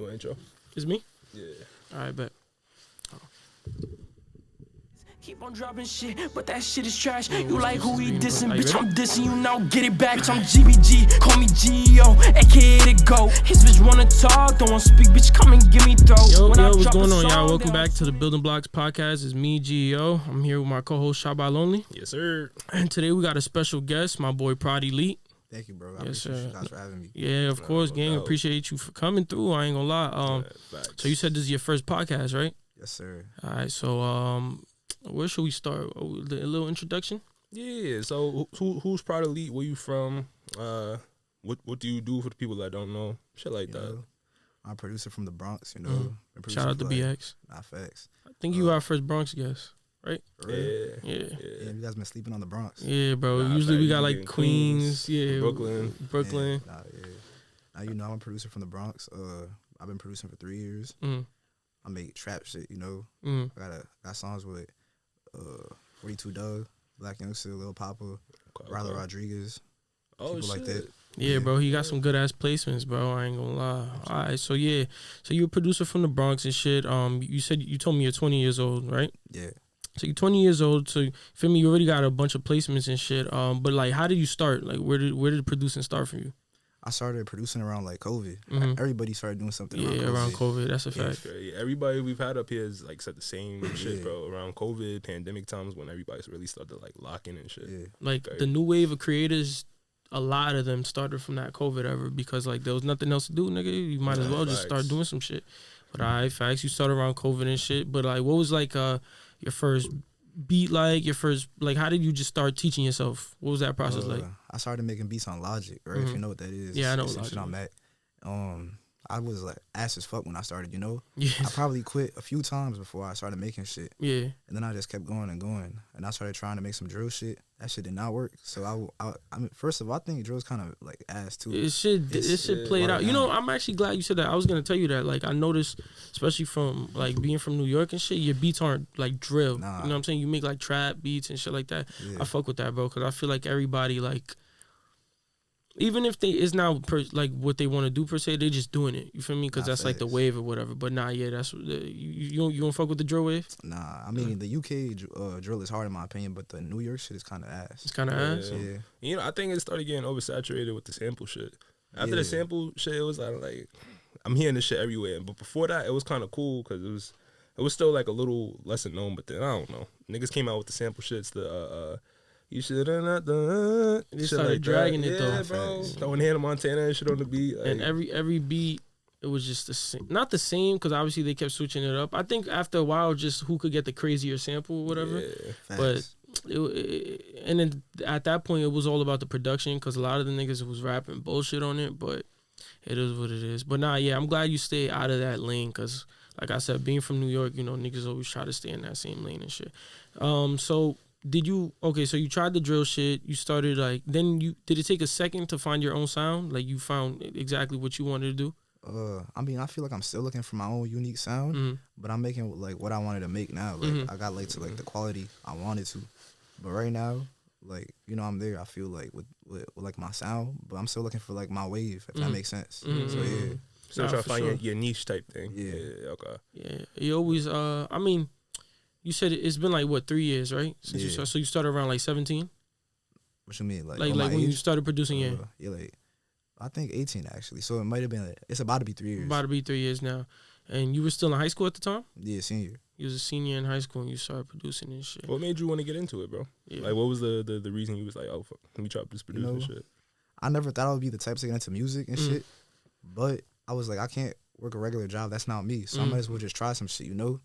You want intro? It's me? Yeah. All right, bet. Keep on dropping shit, but that shit is trash. You what's like who he this? dissing, Are you bitch, ready? I'm dissing you now, get it back. I'm GBG, call me G.O., aka the GO. His bitch wanna talk, don't wanna speak, bitch, come and give me throat. Yo, When I what's drop a going on, y'all? song, Welcome they back don't to the Building Blocks podcast. It's me, GEO. I'm here with my co-host, Shot by Lonely. Yes, sir. And today we got a special guest, my boy Prod Elite. Thank you, bro. I Yes, appreciate sir. you guys for having me. Yeah, of course, no gang. doubt. Appreciate you for coming through. I ain't gonna lie. Facts. So you said this is your first podcast, right? Yes, sir. All right, so where should we start? A little introduction? Yeah. So who's Proud Elite? Where you from? What do you do for the people that don't know? Shit like You that. know, I'm a producer from the Bronx, you know. Been producing Shout out to for, like, BX. Nah, facts. I think you our first Bronx guest, right? For real? Yeah. Yeah. Yeah, you guys been sleeping on the Bronx. Yeah, bro. Nah, Usually we fact, got you like get Queens, Queens, yeah, Brooklyn. Brooklyn. Yeah, Now, you know, I'm a producer from the Bronx. I've been producing for 3 years. Mm. I make trap shit, you know. Mm. I got songs with 42 Dugg, Black Youngster, Lil Poppa, Rylo Rodriguez, Oh people shit. like that. Yeah, bro, he got some good ass placements, bro. I ain't gonna lie. All right, so yeah, so you're a producer from the Bronx and shit. You told me you're 20 years old, right? Yeah. So you're 20 years old. So feel me, you already got a bunch of placements and shit. But like, how did you start? Like, where did producing start for you? I started producing around like COVID. Mhm. Everybody started doing something Yeah, around COVID. That's a fact. Yeah, everybody we've had up here has like said the same shit, Yeah. bro. Around COVID, pandemic times when everybody's really started like locking and shit. Yeah. Like Okay. the new wave of creators, a lot of them started from that COVID era because like there was nothing else to do, nigga. You might as Nah, well just start facts. doing some shit. But all right, facts. You started around COVID and shit. But like, what was like your first beat like? Your first like, how did you just start teaching yourself? What was that process like? I started making beats on Logic, right? If Mhm. you know what that is. Yeah, I know It's what some shit Logic I'm at. I was like ass as fuck when I started, you know? Yeah, I probably quit a few times before I started making shit. yeah. And then I just kept going and going. And I started trying to make some drill shit. That shit did not work. So I mean, first of all, I think drill's kind of like ass too. It should play it out. You know, I'm actually glad you said that. I was gonna tell you that. Like, I noticed, especially from like being from New York and shit, your beats aren't like drill. Nah. You know what I'm saying? You make like trap beats and shit like that. Yeah. I fuck with that, bro, because I feel like everybody like, even if it's not like what they want to do per se, they just doing it. You feel me? Because Nah, that's like the facts. wave or whatever. But nah, yeah, that's you don't fuck with the drill wave. Nah, I mean, the UK drill is hard in my opinion, but the New York shit is kind of It's ass. kind of ass. Yeah. You know, I think it started getting oversaturated with the sample shit. After Yeah. the sample shit, it was like I'm hearing this shit everywhere. But before that, it was kind of cool because it was still like a little lesser known. But then I don't know, niggas came out with the sample shits. You should have not done. They shit started like dragging that. it, though. Yeah, bro. Facts. Throwing Hannah Montana and shit on the beat. Like, And every beat, it was just the same. Not the same, because obviously they kept switching it up. I think after a while, just who could get the crazier sample or whatever. yeah. Facts. And then at that point, it was all about the production, because a lot of the niggas was rapping bullshit on it. But it is what it is. But nah, yeah, I'm glad you stay out of that lane, because like I said, being from New York, you know, niggas always try to stay in that same lane and shit. So so you tried the drill shit, you started like, then did it take a second to find your own sound? Like you found exactly what you wanted to do? I mean, I feel like I'm still looking for my own unique sound, Mhm. but I'm making like what I wanted to make now. Like Mhm. I got like to like the quality I wanted to, but right now, like, you know, I'm there. I feel like with like my sound, but I'm still looking for like my wave, if that makes sense. Mhm. So yeah, So Nah, trying to for find sure. your niche type thing. Yeah. Okay. Yeah, you always, I mean, you said it's been like, what, 3 years, right? Since Yeah. so you started around like 17? what you mean? Like Like my when you age? started producing, yeah. Yeah, like I think 18 actually. So it might have been. Like, it's about to be 3 years. About to be 3 years now. And you were still in high school at the time? Yeah, senior. You was a senior in high school and you started producing and shit. What made you want to get into it, bro? Yeah. Like, what was the reason you was like, oh, fuck, let me try this producing know, shit? I never thought I would be the type to get into music and shit, but I was like, I can't work a regular job. That's not me. So I might as well just try some shit, you know.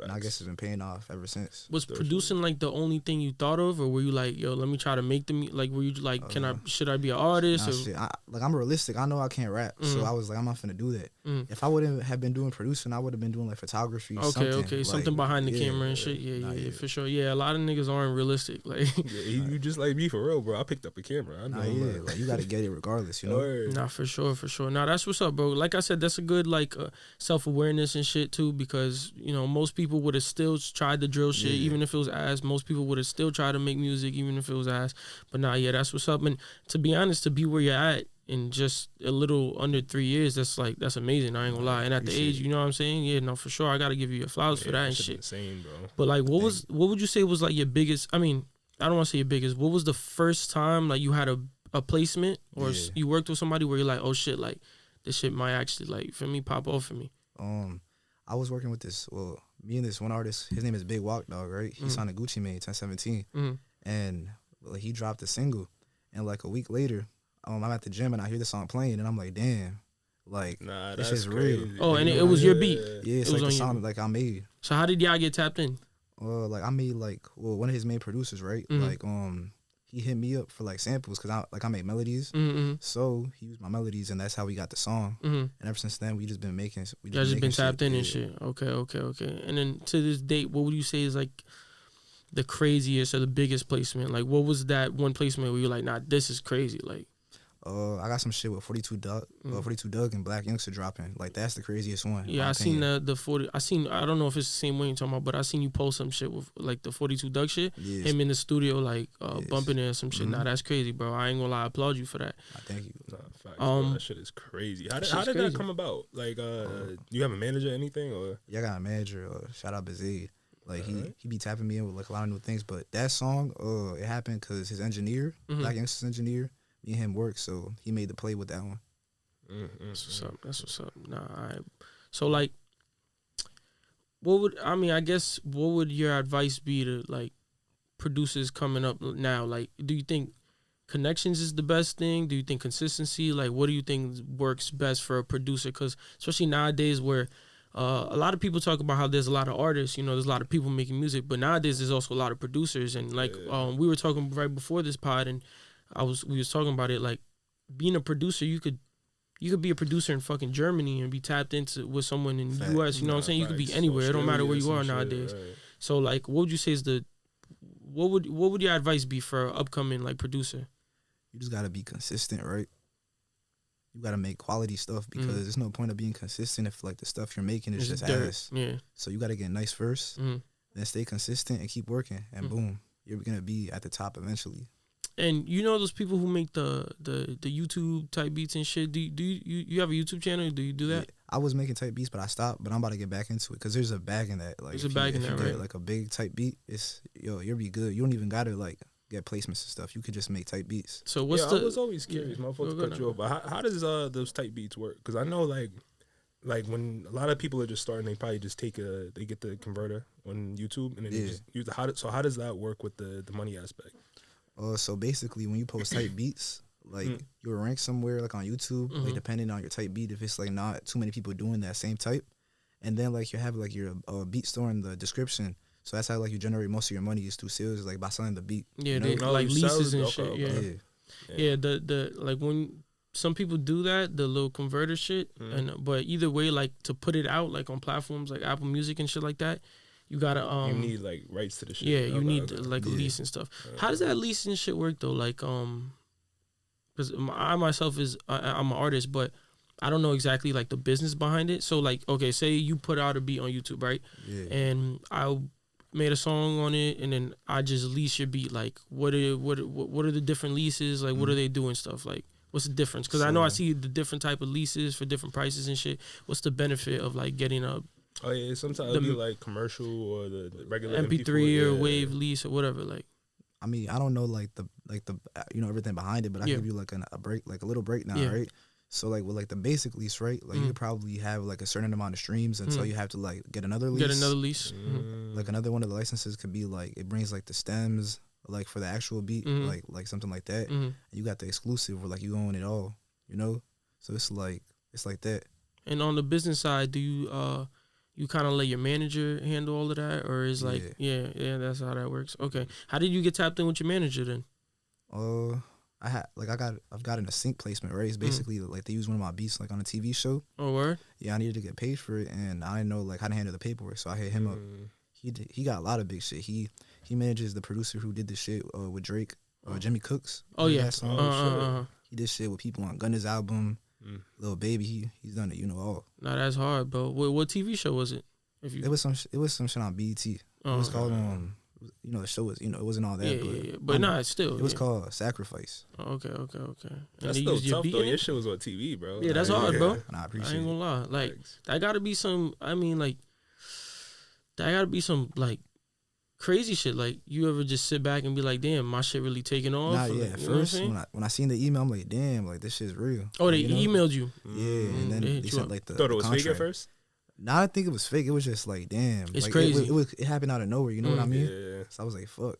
And I Facts. guess it's been paying off ever since. Was Definitely. producing like the only thing you thought of, or were you like, yo, let me try to make like, were you like, should I be an artist? Nah, Or, shit. I'm realistic. I know I can't rap, so I was like, I'm not finna do that. If I wouldn't have been doing producing, I would have been doing like photography. okay, something behind the camera and shit. Nah, Yeah, for sure. Yeah, a lot of niggas aren't realistic. Like, Yeah, you just like me for real, bro. I picked up a camera. I know. Nah, yeah, like you gotta get it regardless, you know. Word. nah, for sure. Nah, that's what's up, bro. Like I said, that's a good like self-awareness and shit too, because you know most people would have still tried the drill shit, even if it was ass. Most people would have still tried to make music, even if it was ass. But nah, yeah, that's what's up. And to be honest, to be where you're at in just a little under 3 years, that's amazing. I ain't gonna lie. And at the age, you know what I'm saying? Yeah, no, for sure. I gotta give you your flowers for that and shit. Insane, bro. But like, what would you say was like your biggest? I mean, I don't want to say your biggest. What was the first time like you had a placement or you worked with somebody where you're like, oh shit, like this shit might actually like for me pop off for me? I was working with me and this one artist. His name is Big Walk Dog, right? He signed a Gucci Mane 1017, and like, he dropped a single, and like a week later, I'm at the gym and I hear the song playing, and I'm like, damn, like this shit's real. Oh, and it was your beat. Yeah, it's like the song like I made. So how did y'all get tapped in? Like I made one of his main producers, right? Like he hit me up for like samples because I make melodies. So he used my melodies, and that's how we got the song. And ever since then, we just been making. Y'all just been tapped in and shit. Okay. And then to this date, what would you say is like the craziest or the biggest placement? Like, what was that one placement where you're like, nah, this is crazy? Like, I got some shit with 42 Dugg, 42 Dugg and Black Youngster dropping. Like, that's the craziest one. Yeah, I seen the 40. I don't know if it's the same one you're talking about, but I seen you post some shit with like the 42 Dugg shit. Yes. Him in the studio, like bumping it or some shit. Nah, that's crazy, bro. I ain't gonna lie, I applaud you for that. Thank you. Nah, facts, bro. That shit is crazy. How did that come about? Like, you have a manager or anything, or? Yeah, I got a manager. Shout out Bazade. Like he be tapping me in with like a lot of new things. But that song, it happened because his engineer, Black Youngster's engineer, me and him worked, so he made the play with that one. That's what's up. Nah, all right. So like, what would your advice be to like producers coming up now? Like, do you think connections is the best thing? Do you think consistency? Like, what do you think works best for a producer? Because especially nowadays where a lot of people talk about how there's a lot of artists, you know, there's a lot of people making music, but nowadays there's also a lot of producers. And like, we were talking right before this pod, and we was talking about it, like being a producer, you could be a producer in fucking Germany and be tapped into with someone in the US, you know what I'm saying? You could be anywhere. It don't matter where you are nowadays. Right. So like, what would you say is what would your advice be for an upcoming like producer? You just gotta be consistent, right? You gotta make quality stuff because there's no point of being consistent if like the stuff you're making is just ass. Yeah. So you gotta get nice first, then stay consistent and keep working, and boom, you're gonna be at the top eventually. And you know those people who make the YouTube type beats and shit. Do you have a YouTube channel? Do you do that? Yeah, I was making type beats, but I stopped. But I'm about to get back into it because there's a bag in that. Like, there's a bag in that, right? Like a big type beat, you'll be good. You don't even gotta like get placements and stuff. You could just make type beats. So what's I was always curious, motherfucker, cut you off. But how does those type beats work? Because I know like when a lot of people are just starting, they probably just they get the converter on YouTube and then they just use how does that work with the money aspect? So basically, when you post type beats, like you'll rank somewhere like on YouTube, like depending on your type beat, if it's like not too many people doing that same type, and then like you have like your beat store in the description. So that's how like you generate most of your money is through sales, like by selling the beat. Yeah, they like leases and shit. Yeah. The like when some people do that, the little converter shit, but either way, like to put it out like on platforms like Apple Music and shit like that. You gotta you need like rights to the shit. Yeah, you need like a lease and stuff. How does that lease and shit work though? Like because I myself I'm an artist, but I don't know exactly like the business behind it. So like, okay, say you put out a beat on YouTube, right? Yeah. And I made a song on it, and then I just lease your beat. Like, what are the different leases? Like, what are they doing stuff? Like, what's the difference? Because I know I see the different type of leases for different prices and shit. What's the benefit of like getting a sometimes it'll be like commercial or the regular MP3 or wave lease or whatever. Like, I mean, I don't know like the you know everything behind it, but I can give you like a little breakdown, right? So like with like the basic lease, right? Like you probably have like a certain amount of streams until you have to like get another lease. Like another one of the licenses could be like it brings like the stems like for the actual beat, like something like that. And you got the exclusive where like you own it all, you know? So it's like that. And on the business side, do you kind of let your manager handle all of that, or is like that's how that works? Okay, how did you get tapped in with your manager then? I've gotten a sync placement, right? It's basically like they use one of my beats like on a TV show. Oh, word? Yeah, I needed to get paid for it, and I didn't know like how to handle the paperwork, so I hit him up. He got a lot of big shit. He manages the producer who did the shit with Drake, Jimmy Cooks. Oh yeah, he did shit with people on Gunna's album. Lil Baby, he's done it, you know all. Nah, that's hard, bro. What TV show was it? It was some shit on BET. It was called you know, the show was, you know, it wasn't all that. But nah, it's still. It was called Sacrifice. Oh, okay. That's still tough though. Your shit was on TV, bro. Yeah, that's hard, bro. And I appreciate I ain't gonna lie. Like, that gotta be some, that gotta be some, like, crazy shit. Like, you ever just sit back and be like, damn, my shit really taking off? Nah, yeah. At first, when I seen the email, I'm like, damn, like, this shit's real. Oh, they you emailed you? Yeah, and then they sent, like, the thought it was contract. fake at first? Nah, I didn't think it was fake. It was just like, damn. It's like, crazy. It happened out of nowhere, you know what I mean? Yeah. So I was like, fuck.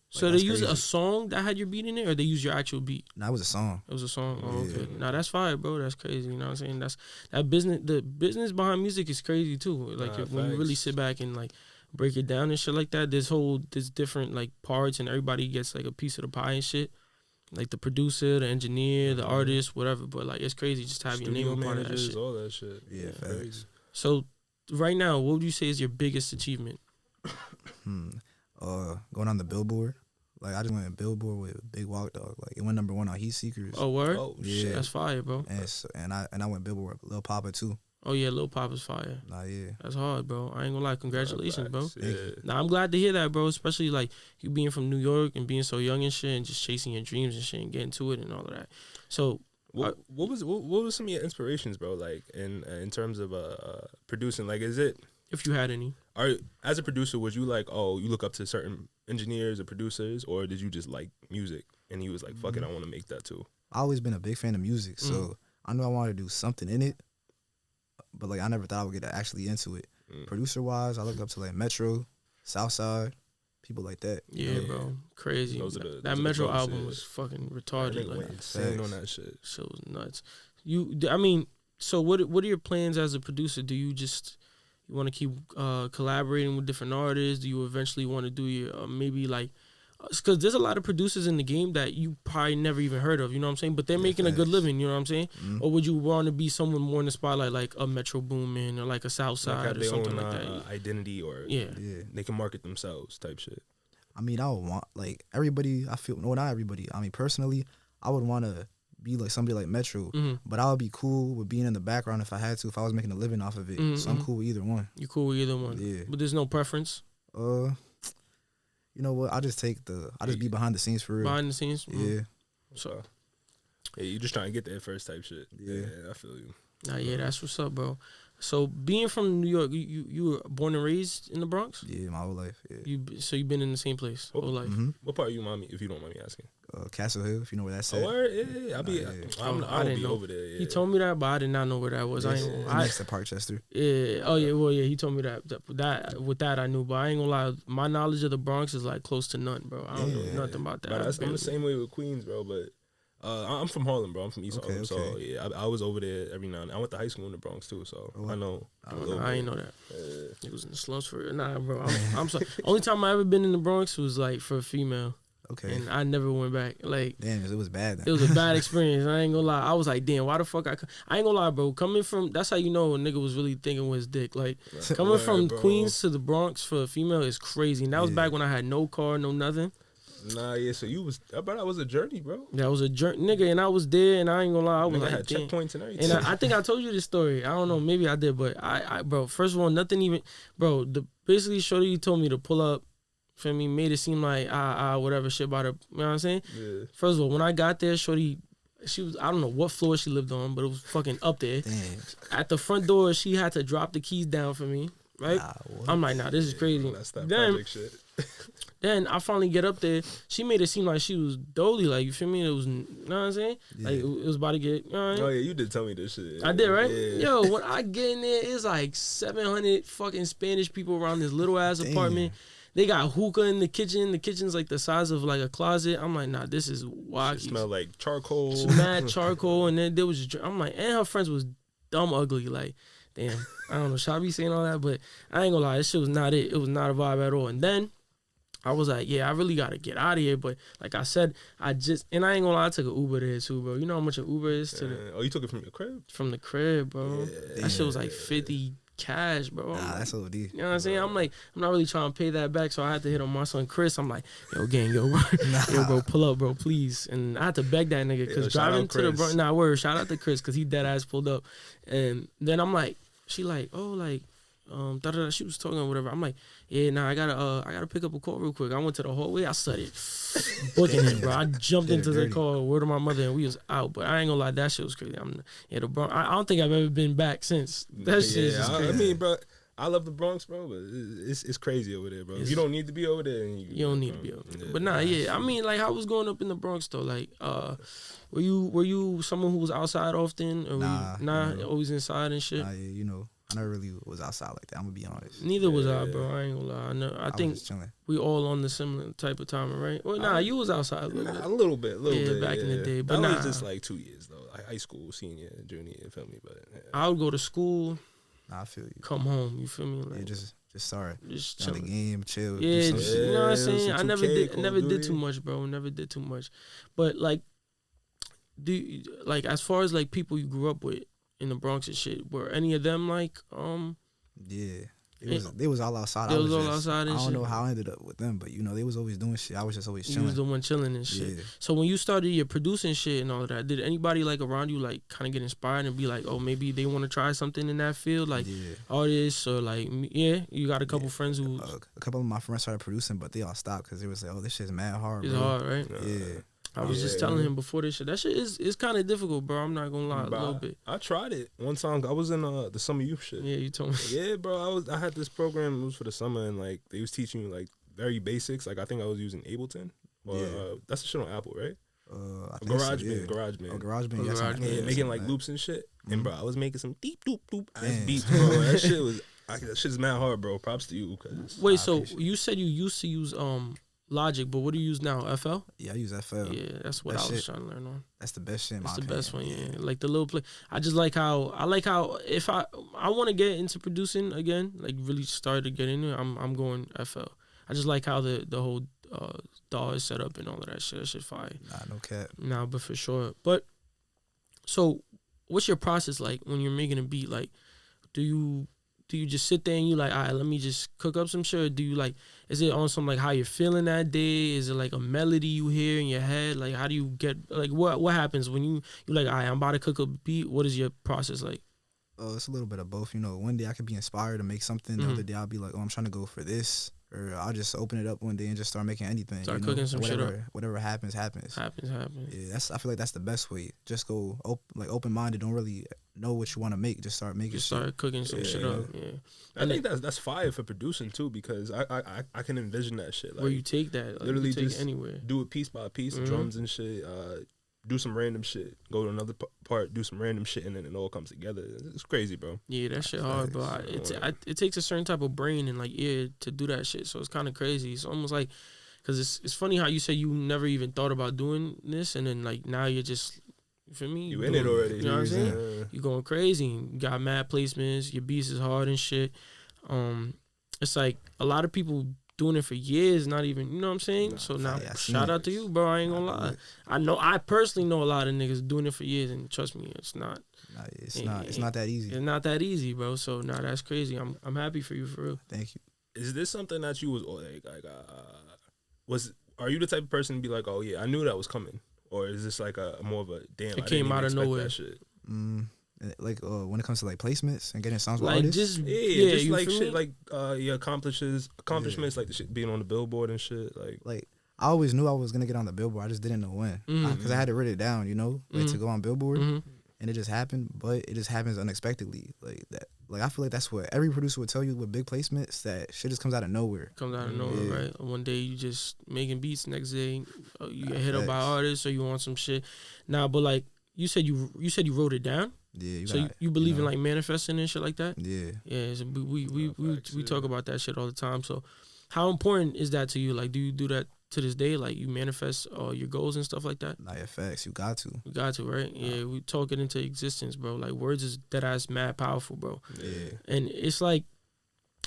So they used a song that had your beat in it, or they used your actual beat? Nah, it was a song. It was a song. Oh, okay. Nah, that's fire, bro. That's crazy. You know what I'm saying? That business. The business behind music is crazy too. Like when you really sit back and like break it down and shit like that. There's different like parts, and everybody gets like a piece of the pie and shit. Like the producer, the engineer, the artist, whatever. But like it's crazy just to have your name a part of that shit. All that shit. Yeah, facts. So right now, what would you say is your biggest achievement? Going on the Billboard. Like, I just went on Billboard with Big Walk Dog. Like, it went number 1 on Heat Seekers. Oh, word? Oh, yeah. Shit, that's fire, bro. And I went Billboard with Lil Poppa, too. Oh, yeah, Lil Poppa's fire. Nah, yeah. That's hard, bro. I ain't gonna lie. Congratulations, bro. Yeah. Nah, I'm glad to hear that, bro. Especially, like, you being from New York and being so young and shit and just chasing your dreams and shit and getting to it and all of that. So... What was some of your inspirations, bro? Like, in terms of producing, like, is it... If you had any. As a producer, was you like, oh, you look up to certain engineers or producers, or did you just like music and he was like, fuck it, I want to make that too? I always been a big fan of music, so I knew I wanted to do something in it, but like I never thought I would get actually into it. Producer wise, I look up to like Metro, Southside, people like that. Yeah, bro, crazy. That Metro album was fucking retarded. Like, insane on that shit. Shit was nuts. So what are your plans as a producer? Do you just you want to keep collaborating with different artists? Do you eventually want to do your maybe like, because there's a lot of producers in the game that you probably never even heard of, you know what I'm saying? But they're making a good living, you know what I'm saying? Or would you want to be someone more in the spotlight, like a Metro Boomin or like a Southside or something like that? Identity or they can market themselves type shit. I mean, I would want like everybody. I feel not everybody. I mean, personally, I would want to be like somebody like Metro, but I would be cool with being in the background if I had to, if I was making a living off of it. So I'm cool with either one. You cool with either one? Yeah. But there's no preference? You know what? I just be behind the scenes for real. Behind the scenes? Yeah. So, yeah, you just trying to get there first type shit. Yeah, I feel you. Nah, yeah, that's what's up, bro. So being from New York, you were born and raised in the Bronx? Yeah, my whole life. Yeah. So you've been in the same place whole life? What part of you, mommy, if you don't mind me asking? Castle Hill, if you know where that's at. Oh, yeah. I didn't know over there. Yeah. He told me that, but I did not know where that was. Next to Parkchester. Yeah. Oh yeah. Well, yeah. He told me that. With that, I knew, but I ain't gonna lie. My knowledge of the Bronx is like close to none, bro. I don't know nothing about that. But I'm the same way with Queens, bro. But I'm from Harlem, bro. I'm from East Harlem, so yeah, I was over there every now and then. I went to high school in the Bronx too, so I know. I ain't know that. It was in the slums for real. Nah, bro. I'm sorry. Only time I ever been in the Bronx was like for a female. Okay. And I never went back. Like, damn, it was bad. Then. It was a bad experience. I ain't gonna lie. I was like, damn, why the fuck I ain't gonna lie, bro. Coming from, that's how you know a nigga was really thinking with his dick. Like, coming from Queens to the Bronx for a female is crazy. And that was back when I had no car, no nothing. Nah, yeah. So I bet that was a journey, bro. That was a journey, nigga. And I was there, and I ain't gonna lie. I was like, had checkpoints and everything. And I think I told you this story. I don't know, maybe I did, but I bro. First of all, nothing even, bro. Basically, shorty told me to pull up. For me, made it seem like whatever shit about her. You know what I'm saying? Yeah. First of all, when I got there, shorty, she was, I don't know what floor she lived on, but it was fucking up there. Damn. At the front door, she had to drop the keys down for me. Right? I'm like, nah, this is crazy. That's that project shit. Then I finally get up there. She made it seem like she was dolly, like, you feel me? It was, you know what I'm saying? Yeah. Like, it was about to get, you know what I mean? Oh, yeah, you did tell me this shit. I did, right? Yeah. Yo, when I get in there, it's like 700 fucking Spanish people around this little ass apartment. They got hookah in the kitchen. The kitchen's like the size of like a closet. I'm like, nah, this is wacky. It smelled like charcoal. Mad charcoal. And then there was, I'm like, and her friends was dumb ugly. Like, damn, I don't know. Should I be saying all that? But I ain't gonna lie, this shit was not it. It was not a vibe at all. And then I was like, yeah, I really gotta get out of here. But like I said, and I ain't gonna lie, I took an Uber there too, bro. You know how much an Uber is to Oh, you took it from your crib? From the crib, bro. Yeah, that shit was like 50 cash, bro. Nah, that's OD. You know what I'm saying? I'm like, I'm not really trying to pay that back, so I had to hit on my son Chris. I'm like, yo, gang, yo, bro, pull up, bro, please. And I had to beg that nigga because driving to the shout out to Chris because he dead ass pulled up. And then I'm like, she like, oh, like, She was talking or whatever. I'm like, yeah, nah, I gotta pick up a call real quick. I went to the hallway. I started booking it, bro. I jumped into the car, word to my mother, and we was out. But I ain't gonna lie, that shit was crazy. The Bronx. I don't think I've ever been back since. That shit is just crazy. I mean, bro, I love the Bronx, bro, but it's crazy over there, bro. You don't need to be over there. You don't need to be over there. But nah, yeah. I mean, like, I was growing up in the Bronx though. Like, were you someone who was outside often, or were you always inside and shit? Nah, yeah, I never really was outside like that. I'm gonna be honest. Neither was I, bro. I ain't gonna lie. I think we all on the similar type of timing, right? Well, you was outside a little bit. A little bit. Back in the day. But that was just like 2 years though, like high school, senior, junior. You feel me? But I would go to school. Nah, I feel you. Come home. You feel me? Like, just sorry. Just chill. The game, chill. Yeah, you know what I'm saying. I never did too much, bro. Never did too much. But like, as far as like people you grew up with in the Bronx and shit, were any of them like Yeah, they was all outside. They was all outside. And I don't shit. know how I ended up with them, but they was always doing shit. I was just always chilling. You was the one chilling and shit. Yeah. So when you started your producing shit and all of that, did anybody like around you like kind of get inspired and be like, oh, maybe they want to try something in that field, like artists or like you got a couple friends who a couple of my friends started producing, but they all stopped because they was like, oh, this shit's mad hard. It's bro. hard, right? Yeah. I was just telling him before this shit. That shit is kind of difficult, bro. I'm not gonna lie, bro, a little bit. I tried it one time. I was in the summer youth shit. Yeah, you told me. Yeah, bro. I had this program. It was for the summer, and like they was teaching you like very basics. Like I think I was using Ableton. Or, that's the shit on Apple, right? GarageBand. GarageBand. Yeah, making like loops and shit. Mm-hmm. And bro, I was making some deep doop ass beats, bro. That shit was. That shit's mad hard, bro. Props to you. Wait, so you said you used to use Logic, but what do you use now? FL? Yeah, I use FL. Yeah, that's what I was trying to learn on. That's the best shit. That's the best one. Yeah, like the little play. I just like how if I want to get into producing again, like really start to get into it, I'm going FL. I just like how the whole DAW is set up and all of that shit. That shit fire. Nah, no cap. Nah, but for sure. But so, what's your process like when you're making a beat? Like, do you just sit there and you like, all right, let me just cook up some shit? Or do you like, is it on some like how you're feeling that day? Is it like a melody you hear in your head? Like, how do you get, like, what happens when you're like, all right, I'm about to cook a beat? What is your process like? It's a little bit of both. One day I could be inspired to make something. The other day I'll be like, oh, I'm trying to go for this. Or I'll just open it up one day and just start making anything. Start cooking some shit up. Whatever happens. Happens. Yeah, I feel like that's the best way. Just go open minded. Don't really know what you want to make. Just start making. Just start cooking some shit up. Yeah, I think that's fire for producing too, because I can envision that shit. Like, where you take that, like, literally you take just it anywhere. Do it piece by piece, drums and shit. Do some random shit. Go to another part, do some random shit, and then it all comes together. It's crazy, bro. Yeah, that shit hard, bro. It takes a certain type of brain and like ear to do that shit. So it's kind of crazy. It's almost like, because it's funny how you say you never even thought about doing this, and then like now you're just, you feel me? You in it already. You know what I'm saying? You going crazy. You got mad placements. Your beats is hard and shit. It's like a lot of people doing it for years, not even, you know what I'm saying? So now, shout out to you, bro. I ain't gonna lie. I personally know a lot of niggas doing it for years, and trust me, it's not. It's not that easy. It's not that easy, bro. So now that's crazy. I'm happy for you, for real. Thank you. Is this something that you are you the type of person to be like, oh yeah, I knew that was coming, or is this like a more of a damn? It came out of nowhere. That shit? Like when it comes to like placements and getting songs with like artists, just like shit, like your accomplishments, like the shit being on the Billboard and shit. Like I always knew I was gonna get on the Billboard. I just didn't know when, because I had to write it down, like to go on Billboard, and it just happened. But it just happens unexpectedly, like that. Like I feel like that's what every producer would tell you with big placements, that shit just comes out of nowhere. Right? One day you just making beats, next day you get hit up by artists, or you want some shit. Nah, but like you said you wrote it down. Yeah, you believe in like manifesting and shit like that? Yeah. So we talk about that shit all the time. So how important is that to you? Like, do you do that to this day? Like, you manifest your goals and stuff like that? Nah, facts. You got to. You got to, right? Yeah, we talk it into existence, bro. Like, words is dead ass mad powerful, bro. Yeah. And it's like,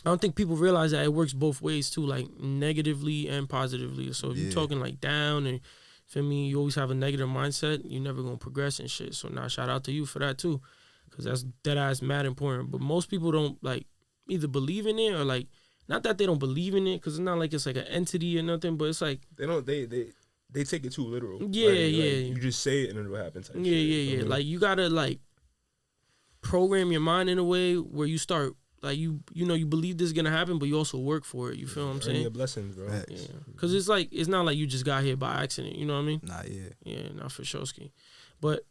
I don't think people realize that it works both ways too, like negatively and positively. So if you're talking like down and, feel me, you always have a negative mindset, you're never gonna progress and shit. So now shout out to you for that too, because that's dead ass mad important. But most people don't like either believe in it or like, not that they don't believe in it, because it's not like it's like an entity or nothing, but it's like they take it too literal. Yeah. You just say it and it'll happen. Yeah. Like you gotta like program your mind in a way where you start like you know you believe this is gonna happen, but you also work for it. You feel what I'm saying? Your blessings, bro. Facts. Yeah, because it's not like you just got here by accident. You know what I mean? Nah, yeah. Yeah, not for sure, ski. But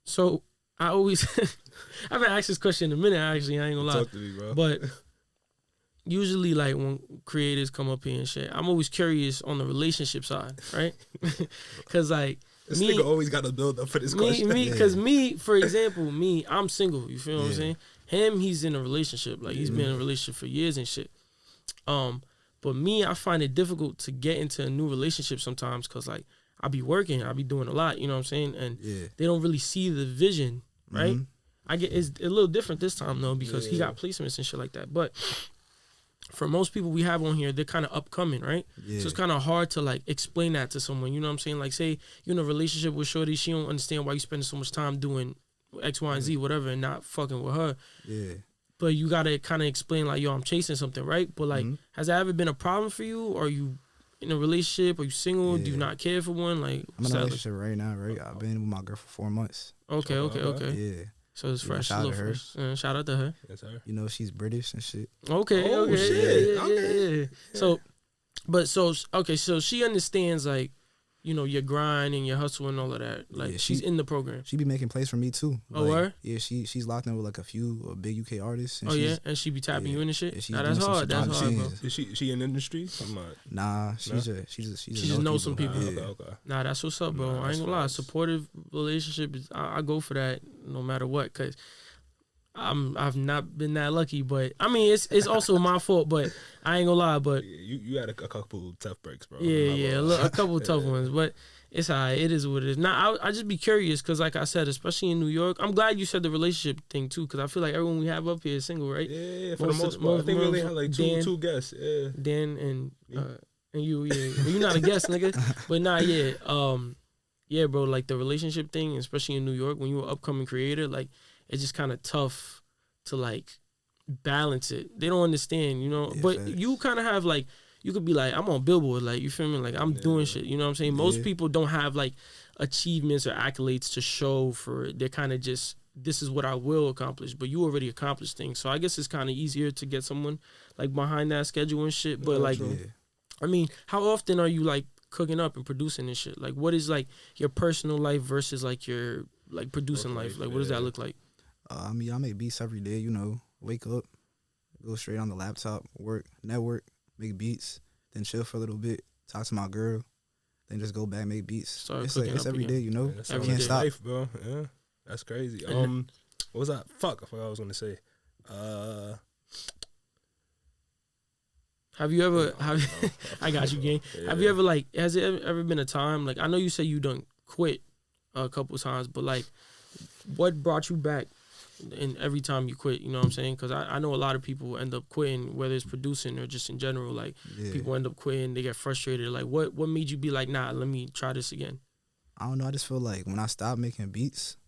so I always I've been asked this question in a minute. Actually, I ain't gonna lie. Talk to me, bro. But usually, like when creators come up here and shit, I'm always curious on the relationship side, right? Because like this nigga always got to build up for this question. Because for example, I'm single. You feel what I'm saying? Him, he's in a relationship. Like he's been in a relationship for years and shit. But me, I find it difficult to get into a new relationship sometimes because like I be working, I be doing a lot. You know what I'm saying? And they don't really see the vision, right? I get it's a little different this time though because he got placements and shit like that. But for most people we have on here, they're kind of upcoming, right? Yeah. So it's kind of hard to like explain that to someone. You know what I'm saying? Like say you're in a relationship with shorty, she don't understand why you spending so much time doing X, Y, and Z, whatever, and not fucking with her. Yeah. But you gotta kind of explain like, yo, I'm chasing something, right? But like, has that ever been a problem for you? Are you in a relationship? Are you single? Do you not care for one? Like, I'm in a relationship right now, right? I've been with my girl for 4 months. Okay. Yeah. So it's fresh. Shout out to her. Shout out to her. Yes, sir. You know, she's British and shit. Okay. Oh, okay. shit. Yeah. So she understands like, you know, your grind and your hustle and all of that. Like she's in the program. She be making plays for me too. Oh, where? Yeah, she's locked in with like a few big UK artists. And and she be tapping you in and shit. Yeah, that's hard. That's hard, bro. Is she in the industry? Nah, she just knows some people. Okay. Nah, that's what's up, bro. I ain't gonna lie. Supportive relationship is I go for that no matter what, cause I've not been that lucky, but I mean it's also my fault, but I ain't gonna lie, but you had a couple tough breaks, bro. A couple tough ones, but it's alright. It is what it is. Now I just be curious because, like I said, especially in New York, I'm glad you said the relationship thing too, because I feel like everyone we have up here is single, right? Yeah, for the most part. I think we only had like two guests. Yeah, Dan and you. Yeah, well, you're not a guest, nigga, but nah, yeah, bro. Like the relationship thing, especially in New York, when you're an upcoming creator, like. It's just kind of tough to like balance it. They don't understand, you know. Yeah, but you kind of have like you could be like, I'm on Billboard, like you feel me? Like I'm doing shit. You know what I'm saying? Most people don't have like achievements or accolades to show for it. They're kind of just this is what I will accomplish. But you already accomplished things, so I guess it's kind of easier to get someone like behind that schedule and shit. But I mean, how often are you like cooking up and producing and shit? Like, what is like your personal life versus like your like producing life? Like, what does that look like? I mean, I make beats every day, you know. Wake up, go straight on the laptop, work, network, make beats, then chill for a little bit, talk to my girl, then just go back, make beats. It's every day, you know. Man, I can't stop. Life, bro. Yeah, that's crazy. What was that? Fuck, I forgot what I was gonna say. Have you ever? I got you, gang. Yeah. Have you ever like? Has it ever been a time like? I know you say you done quit a couple times, but like, what brought you back? And every time you quit, you know what I'm saying? Because I know a lot of people end up quitting, whether it's producing or just in general. Like people end up quitting, they get frustrated. Like what made you be like, nah, let me try this again? I don't know. I just feel like when I stopped making beats,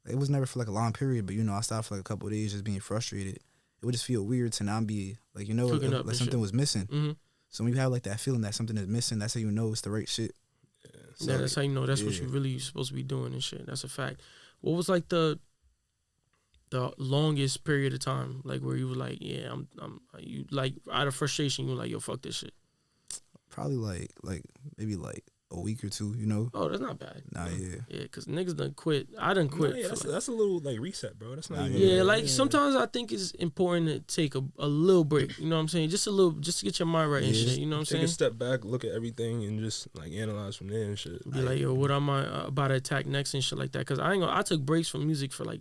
it was never for like a long period, but you know, I stopped for like a couple of days just being frustrated. It would just feel weird to not be like, you know, like something was missing. Mm-hmm. So when you have like that feeling that something is missing, that's how you know it's the right shit. So, that's how you know that's what you really supposed to be doing and shit. That's a fact. What was like the longest period of time, like where you were like, yeah, you like out of frustration, you were like, yo, fuck this shit? Probably like maybe like a week or two, you know. Oh, that's not bad. Nah, yeah, because niggas done quit. I done quit. Yeah, that's a little like reset, bro. That's not. Sometimes I think it's important to take a little break. You know what I'm saying? Just a little, just to get your mind right and shit. You know what I'm saying? Take a step back, look at everything, and just like analyze from there and shit. Be like, yo, what am I about to attack next and shit like that? Because I took breaks from music for like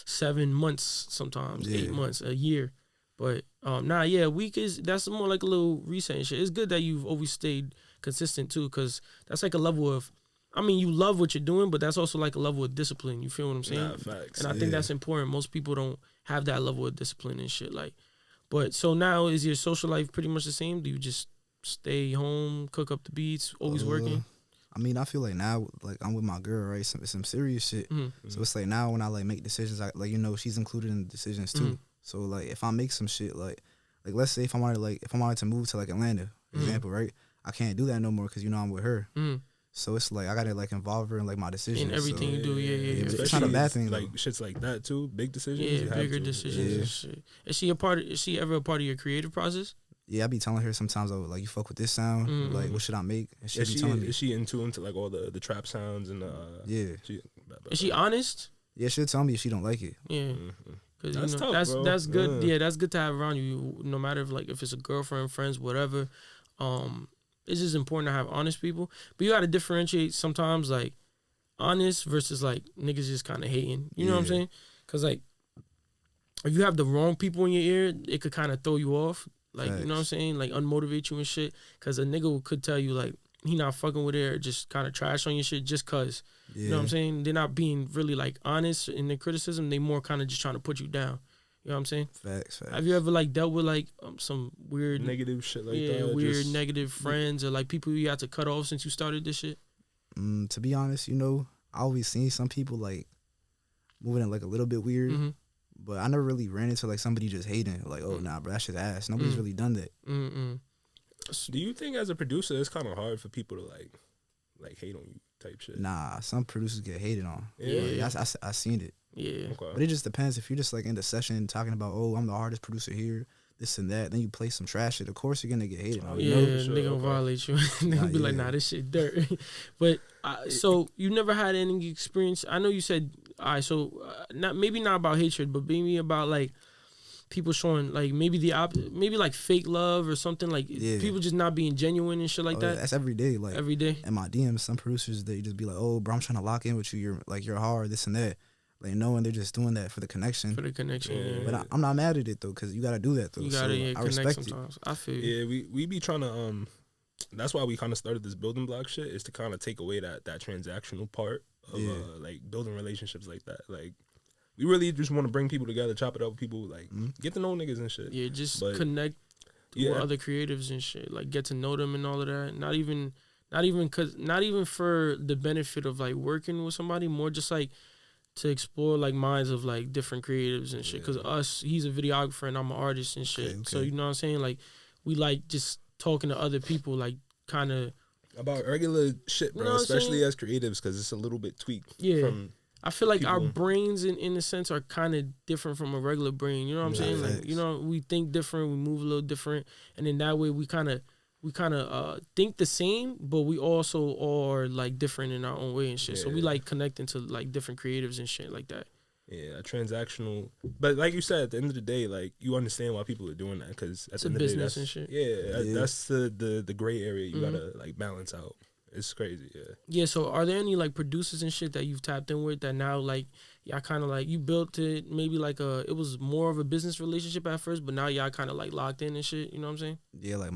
7 months, sometimes 8 months, a year. But a week that's more like a little reset and shit. It's good that you've always stayed consistent too, because that's like a level of, I mean, you love what you're doing, but that's also like a level of discipline. You feel what I'm saying? Nah, facts. And I think that's important. Most people don't have that level of discipline and shit. Like, but so now is your social life pretty much the same? Do you just stay home, cook up the beats, always working? I mean, I feel like now, like I'm with my girl, right? Some serious shit. Mm-hmm. So it's like now when I like make decisions, like you know, she's included in the decisions too. Mm-hmm. So like if I make some shit, like let's say if I wanted to move to like Atlanta, for example, right? I can't do that no more because you know I'm with her. Mm. So it's like I gotta like involve her in like my decisions. In everything so, you do, yeah. It's not a bad thing. Like shits like that too, big decisions. Yeah, bigger decisions and shit. Is she ever a part of your creative process? Yeah, I be telling her sometimes, like, you fuck with this sound, like, what should I make? And she be telling me. Is she in tune to like all the trap sounds and yeah? Is she honest? Yeah, she'll tell me if she don't like it. Yeah. Cause that's tough, bro. That's good. Yeah, that's good to have around you. No matter if it's a girlfriend, friends, whatever. It's just important to have honest people. But you got to differentiate sometimes, like, honest versus, like, niggas just kind of hating. You know what I'm saying? Because, like, if you have the wrong people in your ear, it could kind of throw you off. Like, you know what I'm saying? Like, unmotivate you and shit. Because a nigga could tell you, like, he not fucking with it or just kind of trash on your shit just because. You know what I'm saying? They're not being really, like, honest in their criticism. They more kind of just trying to put you down. You know what I'm saying? Facts. Have you ever, like, dealt with, like, some weird... negative shit like that? Yeah, weird negative friends or, like, people you had to cut off since you started this shit? To be honest, you know, I always seen some people, like, moving it, like, a little bit weird. But I never really ran into, like, somebody just hating. Like, oh, nah, bro, that shit's ass. Nobody's really done that. Do you think as a producer it's kind of hard for people to, like hate on you type shit? Nah, some producers get hated on. Yeah. Like, I seen it. Yeah. Okay. But it just depends. If you're just like in the session talking about, oh, I'm the hardest producer here, this and that, then you play some trash shit, of course you're gonna get hated on. Yeah, You know? they gonna violate you. They gonna be like, nah, this shit dirt. But so you never had any experience? I know you said, all right, so maybe not about hatred, but maybe about like people showing like maybe maybe like fake love or something, like people just not being genuine and shit like that. That's every day. Like every day. In my DMs, some producers, they just be like, oh, bro, I'm trying to lock in with you. You're hard, this and that. Like, knowing they're just doing that for the connection. But I'm not mad at it, though, because you got to do that, though. You got to I connect respect sometimes. it. I feel you. Yeah, we be trying to, that's why we kind of started this building block shit, is to kind of take away that transactional part of, like, building relationships like that. Like, we really just want to bring people together, chop it up with people, like, get to know niggas and shit. Yeah, just connect with other creatives and shit. Like, get to know them and all of that. Not even for the benefit of, like, working with somebody, more just, like, to explore like minds of like different creatives and shit. Cause he's a videographer and I'm an artist and shit. Okay. So you know what I'm saying? Like we like just talking to other people, like kind of about regular shit, bro. You know especially as creatives, cause it's a little bit tweaked. Yeah. I feel like our brains in a sense are kind of different from a regular brain. You know what I'm saying? Like, you know, we think different, we move a little different, and then that way we kind of think the same, but we also are like different in our own way and shit. So we like connecting to like different creatives and shit like that. Yeah, a transactional. But like you said, at the end of the day, like you understand why people are doing that because at the end of the day, that's, and shit. Yeah, that's the gray area you gotta like balance out. It's crazy. Yeah. So are there any like producers and shit that you've tapped in with that now like y'all kind of like you built it maybe like it was more of a business relationship at first, but now y'all kind of like locked in and shit. You know what I'm saying? Yeah, like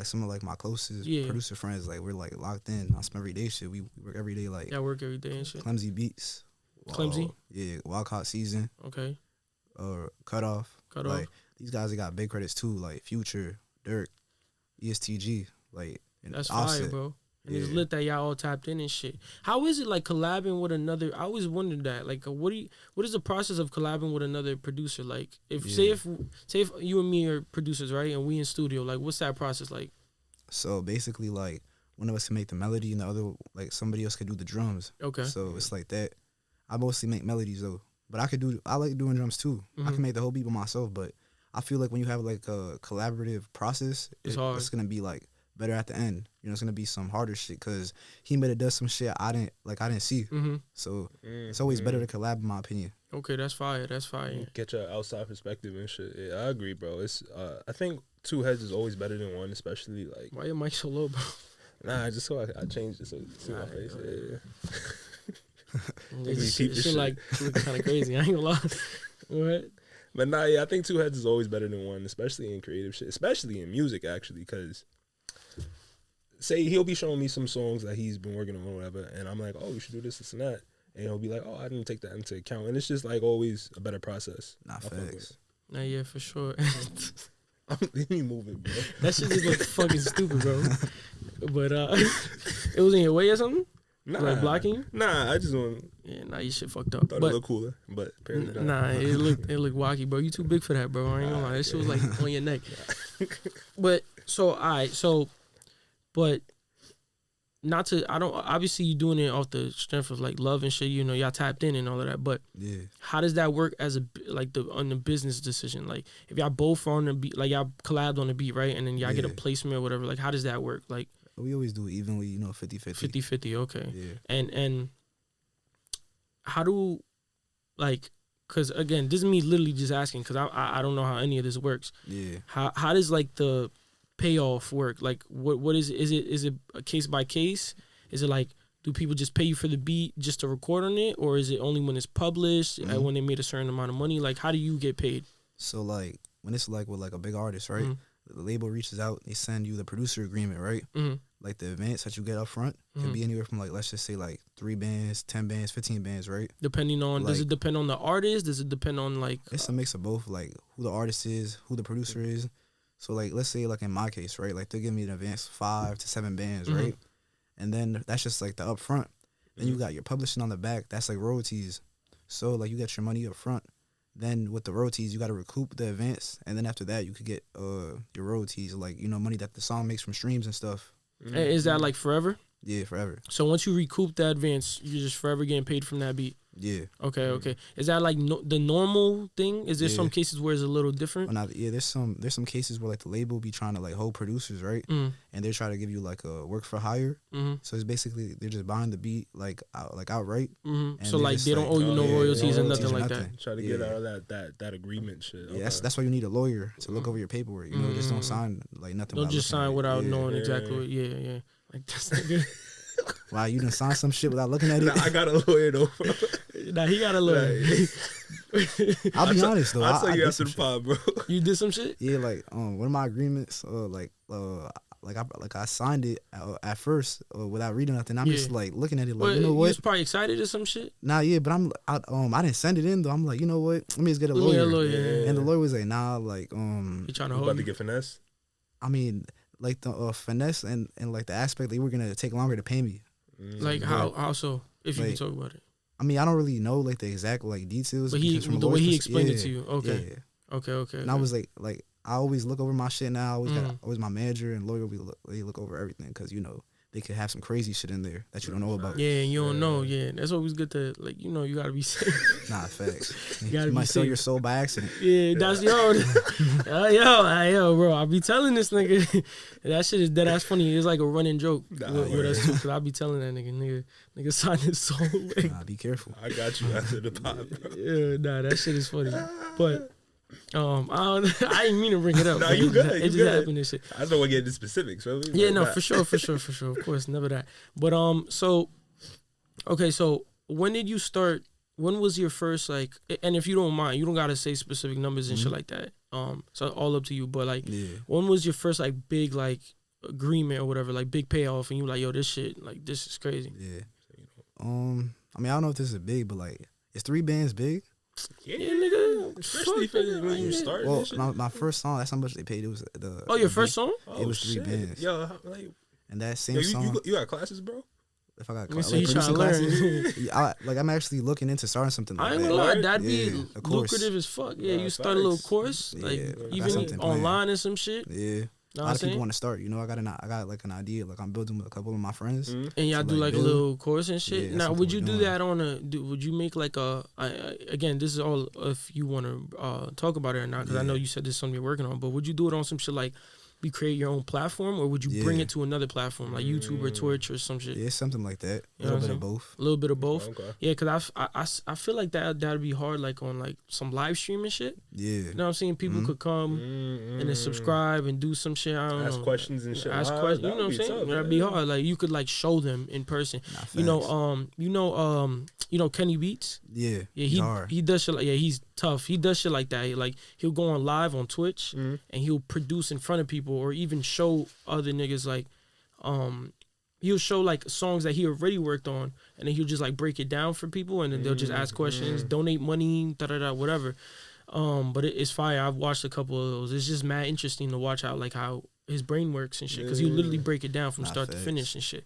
some of like my closest producer friends, like we're like locked in on some everyday shit. We work every day, like work every day and shit. Clumsy Beats. Clumsy? Yeah, Wildcard Season. Okay. Or Cut Off. Like these guys, they got big credits too, like Future, Dirk, ESTG, like that's Offset. Fire, bro. And it's lit that y'all all tapped in and shit. How is it like collabing with another? I always wondered that. Like, what is the process of collabing with another producer? Like, say if you and me are producers, right, and we in studio, like, what's that process like? So basically, like, one of us can make the melody, and the other, like, somebody else can do the drums. Okay. So it's like that. I mostly make melodies though, but I like doing drums too. I can make the whole beat by myself, but I feel like when you have like a collaborative process, it's gonna be like better at the end. You know, it's gonna be some harder shit because he might have done some shit I didn't see. So it's always better to collab, in my opinion. Okay, that's fire. Get your outside perspective and shit. Yeah, I agree, bro. It's I think two heads is always better than one, especially like. Why your mic so low, bro? Nah, just so I changed it so you can see my face. Shit like kind of crazy. I ain't gonna lie. What? But nah, yeah, I think two heads is always better than one, especially in creative shit, especially in music actually, because. Say he'll be showing me some songs that he's been working on or whatever, and I'm like, oh, you should do this and that. And he'll be like, oh, I didn't take that into account. And it's just like always a better process. Nah, facts. Nah, yeah, for sure. Leave me moving, bro. That shit just look fucking stupid, bro. But it was in your way or something? Nah. Like blocking you? Nah, I just want. Yeah, nah, you shit fucked up. Thought it looked cooler, but apparently not. Nah, it looked wacky, bro. You too big for that, bro. I ain't gonna lie. That shit was like on your neck. But so, alright, so. But obviously you doing it off the strength of like love and shit, you know, y'all tapped in and all of that, but how does that work as on the business decision? Like if y'all both on the beat, like y'all collabed on the beat, right? And then y'all get a placement or whatever, like how does that work? Like we always do it evenly, you know, 50-50. 50-50, okay. Yeah. And how do, like, because again, this is me literally just asking because I don't know how any of this works. Yeah. How does like the payoff work? Like what is it a case by case? Is it like, do people just pay you for the beat just to record on it, or is it only when it's published and when they made a certain amount of money? Like how do you get paid? So like when it's like with like a big artist, right? The label reaches out, they send you the producer agreement, right? Like the advance that you get up front can be anywhere from like, let's just say like 3 bands, 10 bands, 15 bands, right? Depending on, does it depend on the artist? Does it depend on like? It's a mix of both, like who the artist is, who the producer is. So like, let's say like in my case, right? Like they'll give me an advance 5 to 7 bands, right? And then that's just like the upfront. Then you got your publishing on the back. That's like royalties. So like you get your money up front. Then with the royalties, you got to recoup the advance, and then after that, you could get your royalties, like, you know, money that the song makes from streams and stuff. Is that like forever? Yeah, forever. So once you recoup the advance, you're just forever getting paid from that beat. Yeah. Okay. Is that like the normal thing? Is there some cases where it's a little different? Well, there's some cases where like the label be trying to like hold producers, right? And they're trying to give you like a work for hire. So it's basically they're just buying the beat like outright. So like they don't owe you no royalties and nothing like that. Try to get out of that agreement shit. Yeah, that's why you need a lawyer to look over your paperwork. You know, just don't sign like nothing. Don't just sign without knowing exactly what. Yeah. Like that's not good. Wow, you done signed some shit without looking at it? Nah, I got a lawyer though, bro. Nah, he got a lawyer. I'll be honest though. I'll tell you after the pod, bro. You did some shit? Yeah, like one of my agreements, I signed it at first without reading nothing. I'm just like looking at it like, you know what? You was probably excited or some shit? Nah, yeah, but I didn't send it in though. I'm like, you know what? Let me just get a lawyer. And the lawyer was like, nah, like he trying to hold about you? to get finesse? I mean, like the finesse and like the aspect they were gonna take longer to pay me. Like how so? If you can talk about it. I mean, I don't really know like the exact like details. But the way he explained it to you. Okay. Yeah. Okay. And I was like I always look over my shit now. I always got always my manager and lawyer. They look over everything because you know they could have some crazy shit in there that you don't know about. Yeah, you don't know. Yeah, that's always good to like. You know, you gotta be safe. Nah, facts. You might sell your soul by accident. Yeah, that's yo, bro. I be telling this nigga that shit is dead ass funny. It's like a running joke with us too. Cause I be telling that nigga sign his soul away. Nah, be careful. I got you after the pod, bro. Yeah, nah, that shit is funny, but. I didn't mean to bring it up. No, you good. It just happened and shit. I just don't want to get into specifics, right? Yeah, no, for sure. Of course, never that. But so when did you start? When was your first like? And if you don't mind, you don't gotta say specific numbers and shit like that. So all up to you. But like, when was your first like big like agreement or whatever, like big payoff, and you like, yo, this shit, like this is crazy. Yeah. I mean, I don't know if this is big, but like, is 3 bands big? Yeah, nigga. Especially when you start. Well, my first song, that's how much they paid. It was your first song? It was 3 bands. Yo, like, and that same song. You got classes, bro? If I got producing classes, I'm actually looking into starting something like that. I ain't gonna lie, that'd be lucrative as fuck. Yeah, you start a little course, like even online or some shit. Yeah. A lot of people want to start. You know, I got like an idea. Like I'm building with a couple of my friends. And y'all do like a little course and shit. Now, would you do that on would you make like again, this is all if you want to talk about it or not, because I know you said this is something you're working on, but would you do it on some shit like you create your own platform, or would you bring it to another platform like YouTube or Twitch or some shit? Yeah, something like that. A little bit of both. A little bit of both. Okay. Yeah, because I feel like that'd be hard, like on like some live streaming shit. Yeah. You know what I'm saying? People could come and then subscribe and do some shit. I don't know. Ask questions and shit. Ask questions. You know what I'm saying? Tough, that'd be hard. Like you could like show them in person. You know Kenny Beats. Yeah. Yeah. He does shit like he's tough. He does shit like that. Like he'll go on live on Twitch and he'll produce in front of people or even show other niggas like he'll show like songs that he already worked on and then he'll just like break it down for people and then they'll just ask questions, donate money, whatever. But it's fire. I've watched a couple of those. It's just mad interesting to watch how his brain works and shit because he'll literally break it down from start to finish and shit.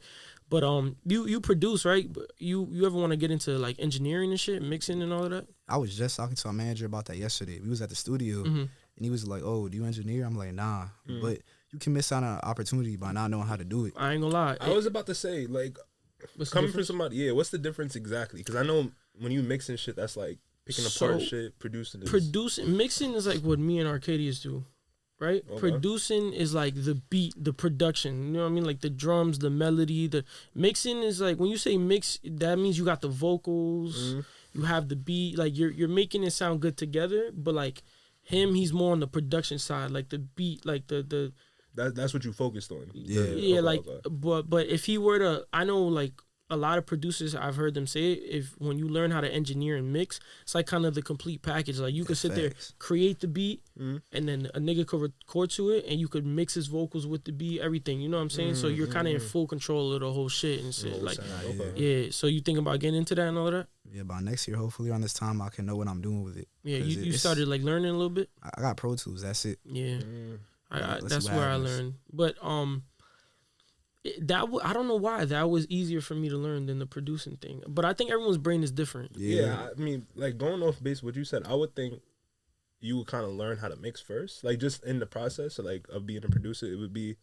But you produce, right? You ever want to get into like engineering and shit, mixing and all of that? I was just talking to my manager about that yesterday. We was at the studio and he was like, "Oh, do you engineer?" I'm like, "Nah," but you can miss out on an opportunity by not knowing how to do it. I ain't gonna lie. I was about to say, like, coming from somebody, what's the difference exactly? Because I know when you mixing shit, that's like picking apart shit, producing. Mixing is like what me and Arcadius do, right? Okay. Producing is like the beat, the production. You know what I mean? Like the drums, the melody. The mixing is like when you say mix, that means you got the vocals, you have the beat. Like you're making it sound good together. But like him, he's more on the production side, like the beat, like the. That's what you focused on. Yeah. But if he were to, I know like a lot of producers, I've heard them say, if when you learn how to engineer and mix, it's like kind of the complete package. Like you could sit there, create the beat, and then a nigga could record to it, and you could mix his vocals with the beat, everything. You know what I'm saying? So you're kind of in full control of the whole shit and shit. Like, yeah. So you think about getting into that and all that? Yeah, by next year, hopefully around this time, I can know what I'm doing with it. Yeah, you started like learning a little bit. I got Pro Tools. That's it. Yeah. That's where I learned. But I don't know why that was easier for me to learn than the producing thing. But I think everyone's brain is different. Yeah, I mean, like going off base what you said, I would think you would kind of learn how to mix first, like just in the process of being a producer. It would be.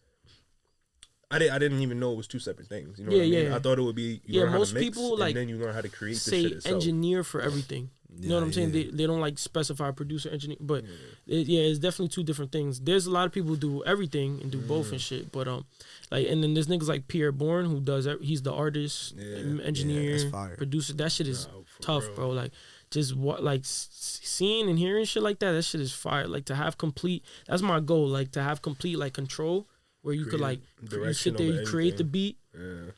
I didn't even know it was two separate things. You know what I mean? I thought it would be you learn most how to mix, people like and then you learn how to create the say shit itself. Engineer for everything. You know what I'm saying? They don't like specify producer, engineer, but it's definitely two different things. There's a lot of people who do everything and do both and shit. But like, and then there's niggas like Pierre Bourne who does. He's the artist, engineer, producer. That shit is tough, bro. Like just seeing and hearing shit like that. That shit is fire. Like to have complete. That's my goal. Like to have complete like control. Where you could like you sit there, you create the beat,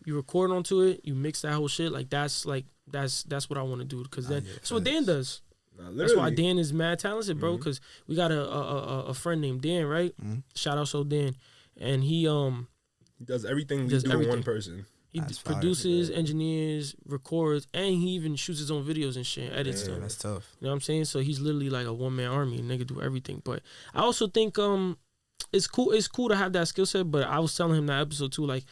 you record onto it, you mix that whole shit. Like that's what I want to do. Because then that's what Dan does. That's why Dan is mad talented, bro. Because we got a friend named Dan, right? Shout out so Dan, and he does everything. Does do one person. He produces, engineers, records, and he even shoots his own videos and shit, edits them. That's tough. You know what I'm saying? So he's literally like a one man army. Nigga do everything. But I also think it's cool. It's cool to have that skill set, but I was telling him that episode too. Like,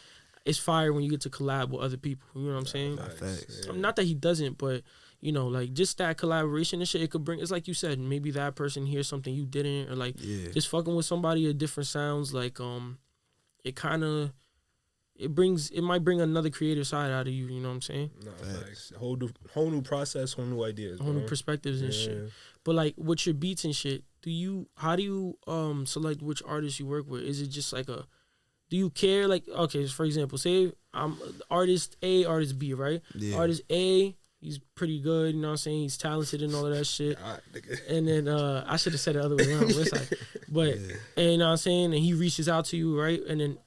it's fire when you get to collab with other people. You know what I'm saying? Not that he doesn't, but you know, like just that collaboration and shit. It could bring. It's like you said. Maybe that person hears something you didn't, or like just fucking with somebody at different sounds. Like it kind of it might bring another creative side out of you. You know what I'm saying? No, facts. Whole new process, whole new ideas, whole new perspectives and shit. But like with your beats and shit. How do you select which artists you work with? Is it just like do you care? Like, okay, for example, say I'm artist A, artist B, right? Yeah. Artist A, he's pretty good, you know what I'm saying? He's talented and all of that shit. And then I should have said it the other way around. But and you know what I'm saying? And he reaches out to you, right? And then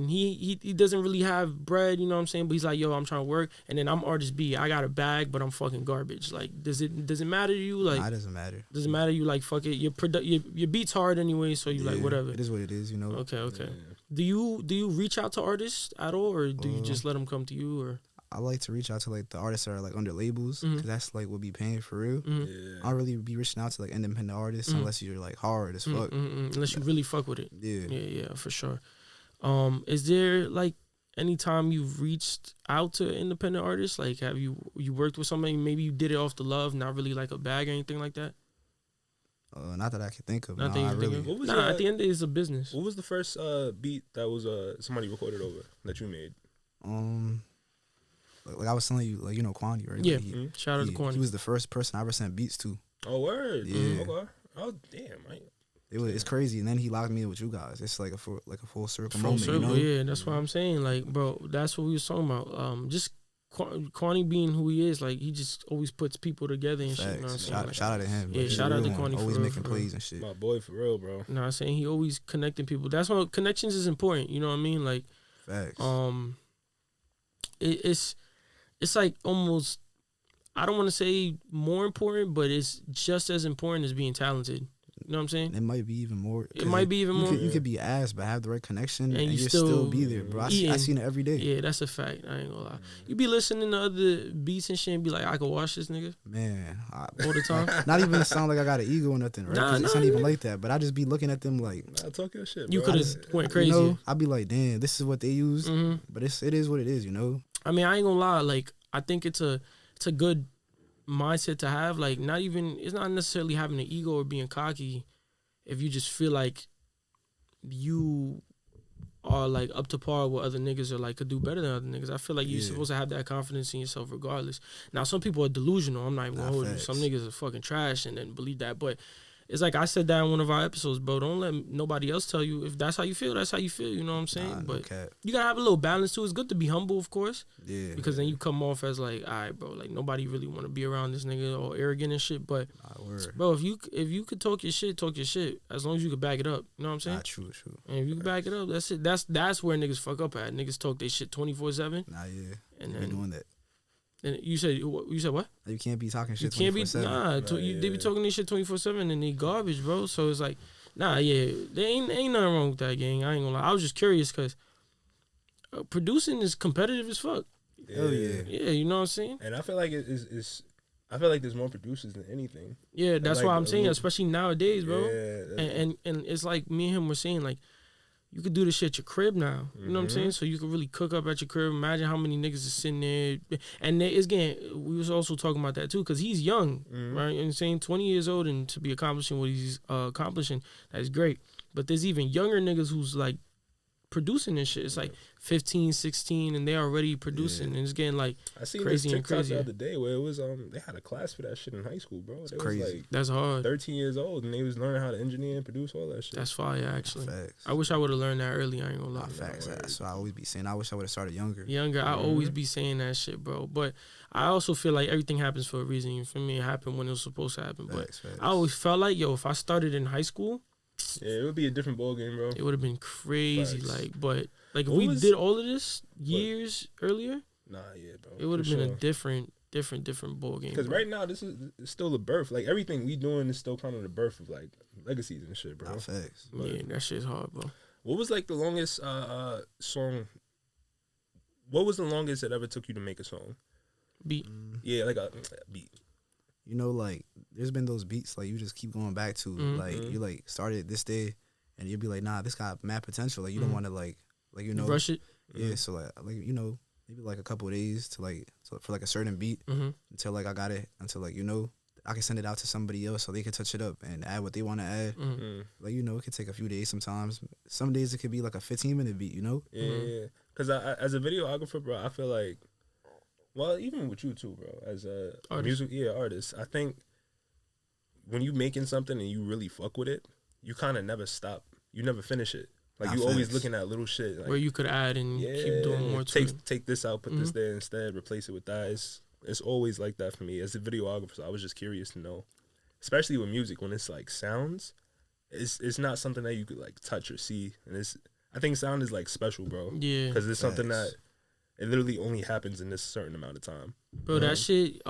he doesn't really have bread, you know what I'm saying? But he's like, yo, I'm trying to work. And then I'm artist B. I got a bag, but I'm fucking garbage. Like, does it matter to you? Like, nah, it doesn't matter. Does it matter? You like, fuck it. Your beat's hard anyway, so you like whatever. It is what it is, you know. Okay. Yeah. Do you reach out to artists at all, or do you just let them come to you, or? I like to reach out to like the artists that are like under labels, because that's like what be paying for real. I don't really be reaching out to like independent artists unless you're like hard as fuck. Unless you really fuck with it. Yeah, for sure. Is there like any time you've reached out to independent artists? Like, have you worked with somebody? Maybe you did it off the love, not really like a bag or anything like that. Not that I can think of. At the end of the day, it's a business. What was the first beat that was somebody recorded over that you made? Like I was telling you, like, you know, Kwani, right? Yeah. Like Shout out to Kwani. He was the first person I ever sent beats to. Oh, word. Yeah. Okay. Oh, damn. Right. It's crazy, and then he locked me in with you guys. It's like a full circle moment. You know? Yeah, that's what I'm saying. Like, bro, that's what we was talking about. Just Kwani being who he is, like he just always puts people together and shit. You know what I'm saying? Shout out to him. Yeah, shout out to Kwani. Always making plays and shit. My boy, for real, bro. You know what I'm saying? He always connecting people. That's why connections is important. You know what I mean? Like, facts. It's like almost, I don't want to say more important, but it's just as important as being talented. You know what I'm saying? It might be even more. It might be even more. You could be ass, but have the right connection, and you still be there, bro. I seen it every day. Yeah, that's a fact. I ain't gonna lie. You be listening to other beats and shit and be like, I could watch this nigga. Man. All the time. Not even to sound like I got an ego or nothing, right? It's not even like that. But I just be looking at them like, talk your shit, bro. You could have went crazy. You know, I be like, damn, this is what they use. But it is what it is, you know? I mean, I ain't gonna lie. Like, I think it's a good mindset to have. Like, it's not necessarily having an ego or being cocky. If you just feel like you are like up to par with other niggas or like could do better than other niggas. I feel like you're supposed to have that confidence in yourself regardless. Now some people are delusional. I'm not even gonna hold you. Some niggas are fucking trash and then believe that. But it's like I said that in one of our episodes, bro. Don't let nobody else tell you if that's how you feel. That's how you feel. You know what I'm saying? But you gotta have a little balance too. It's good to be humble, of course. Yeah. Because then you come off as like, all right, bro. Like nobody really want to be around this nigga or arrogant and shit. But bro, if you could talk your shit, talk your shit. As long as you could back it up. You know what I'm saying? True. And if you can back it up, that's it. That's where niggas fuck up at. Niggas talk their shit 24/7. And then doing that. And you said what? You can't be talking shit 24/7. You can't be they be talking this shit 24/7 and they garbage, bro. So it's like, there ain't nothing wrong with that, gang. I ain't gonna lie. I was just curious because producing is competitive as fuck. Hell yeah. Yeah, you know what I'm saying? And I feel like I feel like there's more producers than anything. Yeah, that's like, why I'm saying, especially nowadays, bro. Yeah, and it's like me and him were saying, like, you could do this shit at your crib now. You know what I'm saying? So you could really cook up at your crib. Imagine how many niggas is sitting there. And it's getting, we was also talking about that too, because he's young, right? You know what I'm saying? 20 years old and to be accomplishing what he's accomplishing, that's great. But there's even younger niggas who's like producing this shit. It's like 15, 16, and they're already producing. And it's getting like I seen crazy this and TikTok crazy. the other day where it was they had a class for that shit in high school, bro. They crazy. was like that's hard. 13 years old and they was learning how to engineer and produce all that shit. That's fire, actually. Facts. I wish I would have learned that early. I ain't gonna lie. Facts. That's what I always be saying. I wish I would have started younger. I always be saying that shit, bro. But I also feel like everything happens for a reason. You feel me? It happened when it was supposed to happen. Facts. I always felt like, if I started in high school, it would be a different ball game, bro. It would have been crazy. Facts. If we did all of this years earlier, bro. It would have been a different ball game. Because right now, this is still the birth. Like everything we doing is still kind of the birth of like legacies and shit, bro. Facts. Yeah, that shit's hard, bro. What was like the longest song? What was the longest it ever took you to make a song? Beat. Yeah, like a beat. You know, like there's been those beats like you just keep going back to. Like you like started this day, and you'll be like, nah, this got mad potential. Like you don't want to like you know rush it. Yeah, so like you know maybe like a couple of days to for like a certain beat until like I got it until like I can send it out to somebody else so they can touch it up and add what they want to add. Like it could take a few days sometimes. Some days it could be like a 15-minute beat. Yeah. Because as a videographer, bro, I feel like. Well, even with you too, bro. As a artist, I think when you making something and you really fuck with it, you kind of never stop. You never finish it. Like you always looking at little shit like, where you could add and keep doing more. Take this out, put this there instead, replace it with that. It's always like that for me as a videographer. So I was just curious to know, especially with music when it's like sounds, it's not something that you could like touch or see, and I think sound is like special, bro. Yeah, because it's something that. It literally only happens in this certain amount of time. Bro, that shit,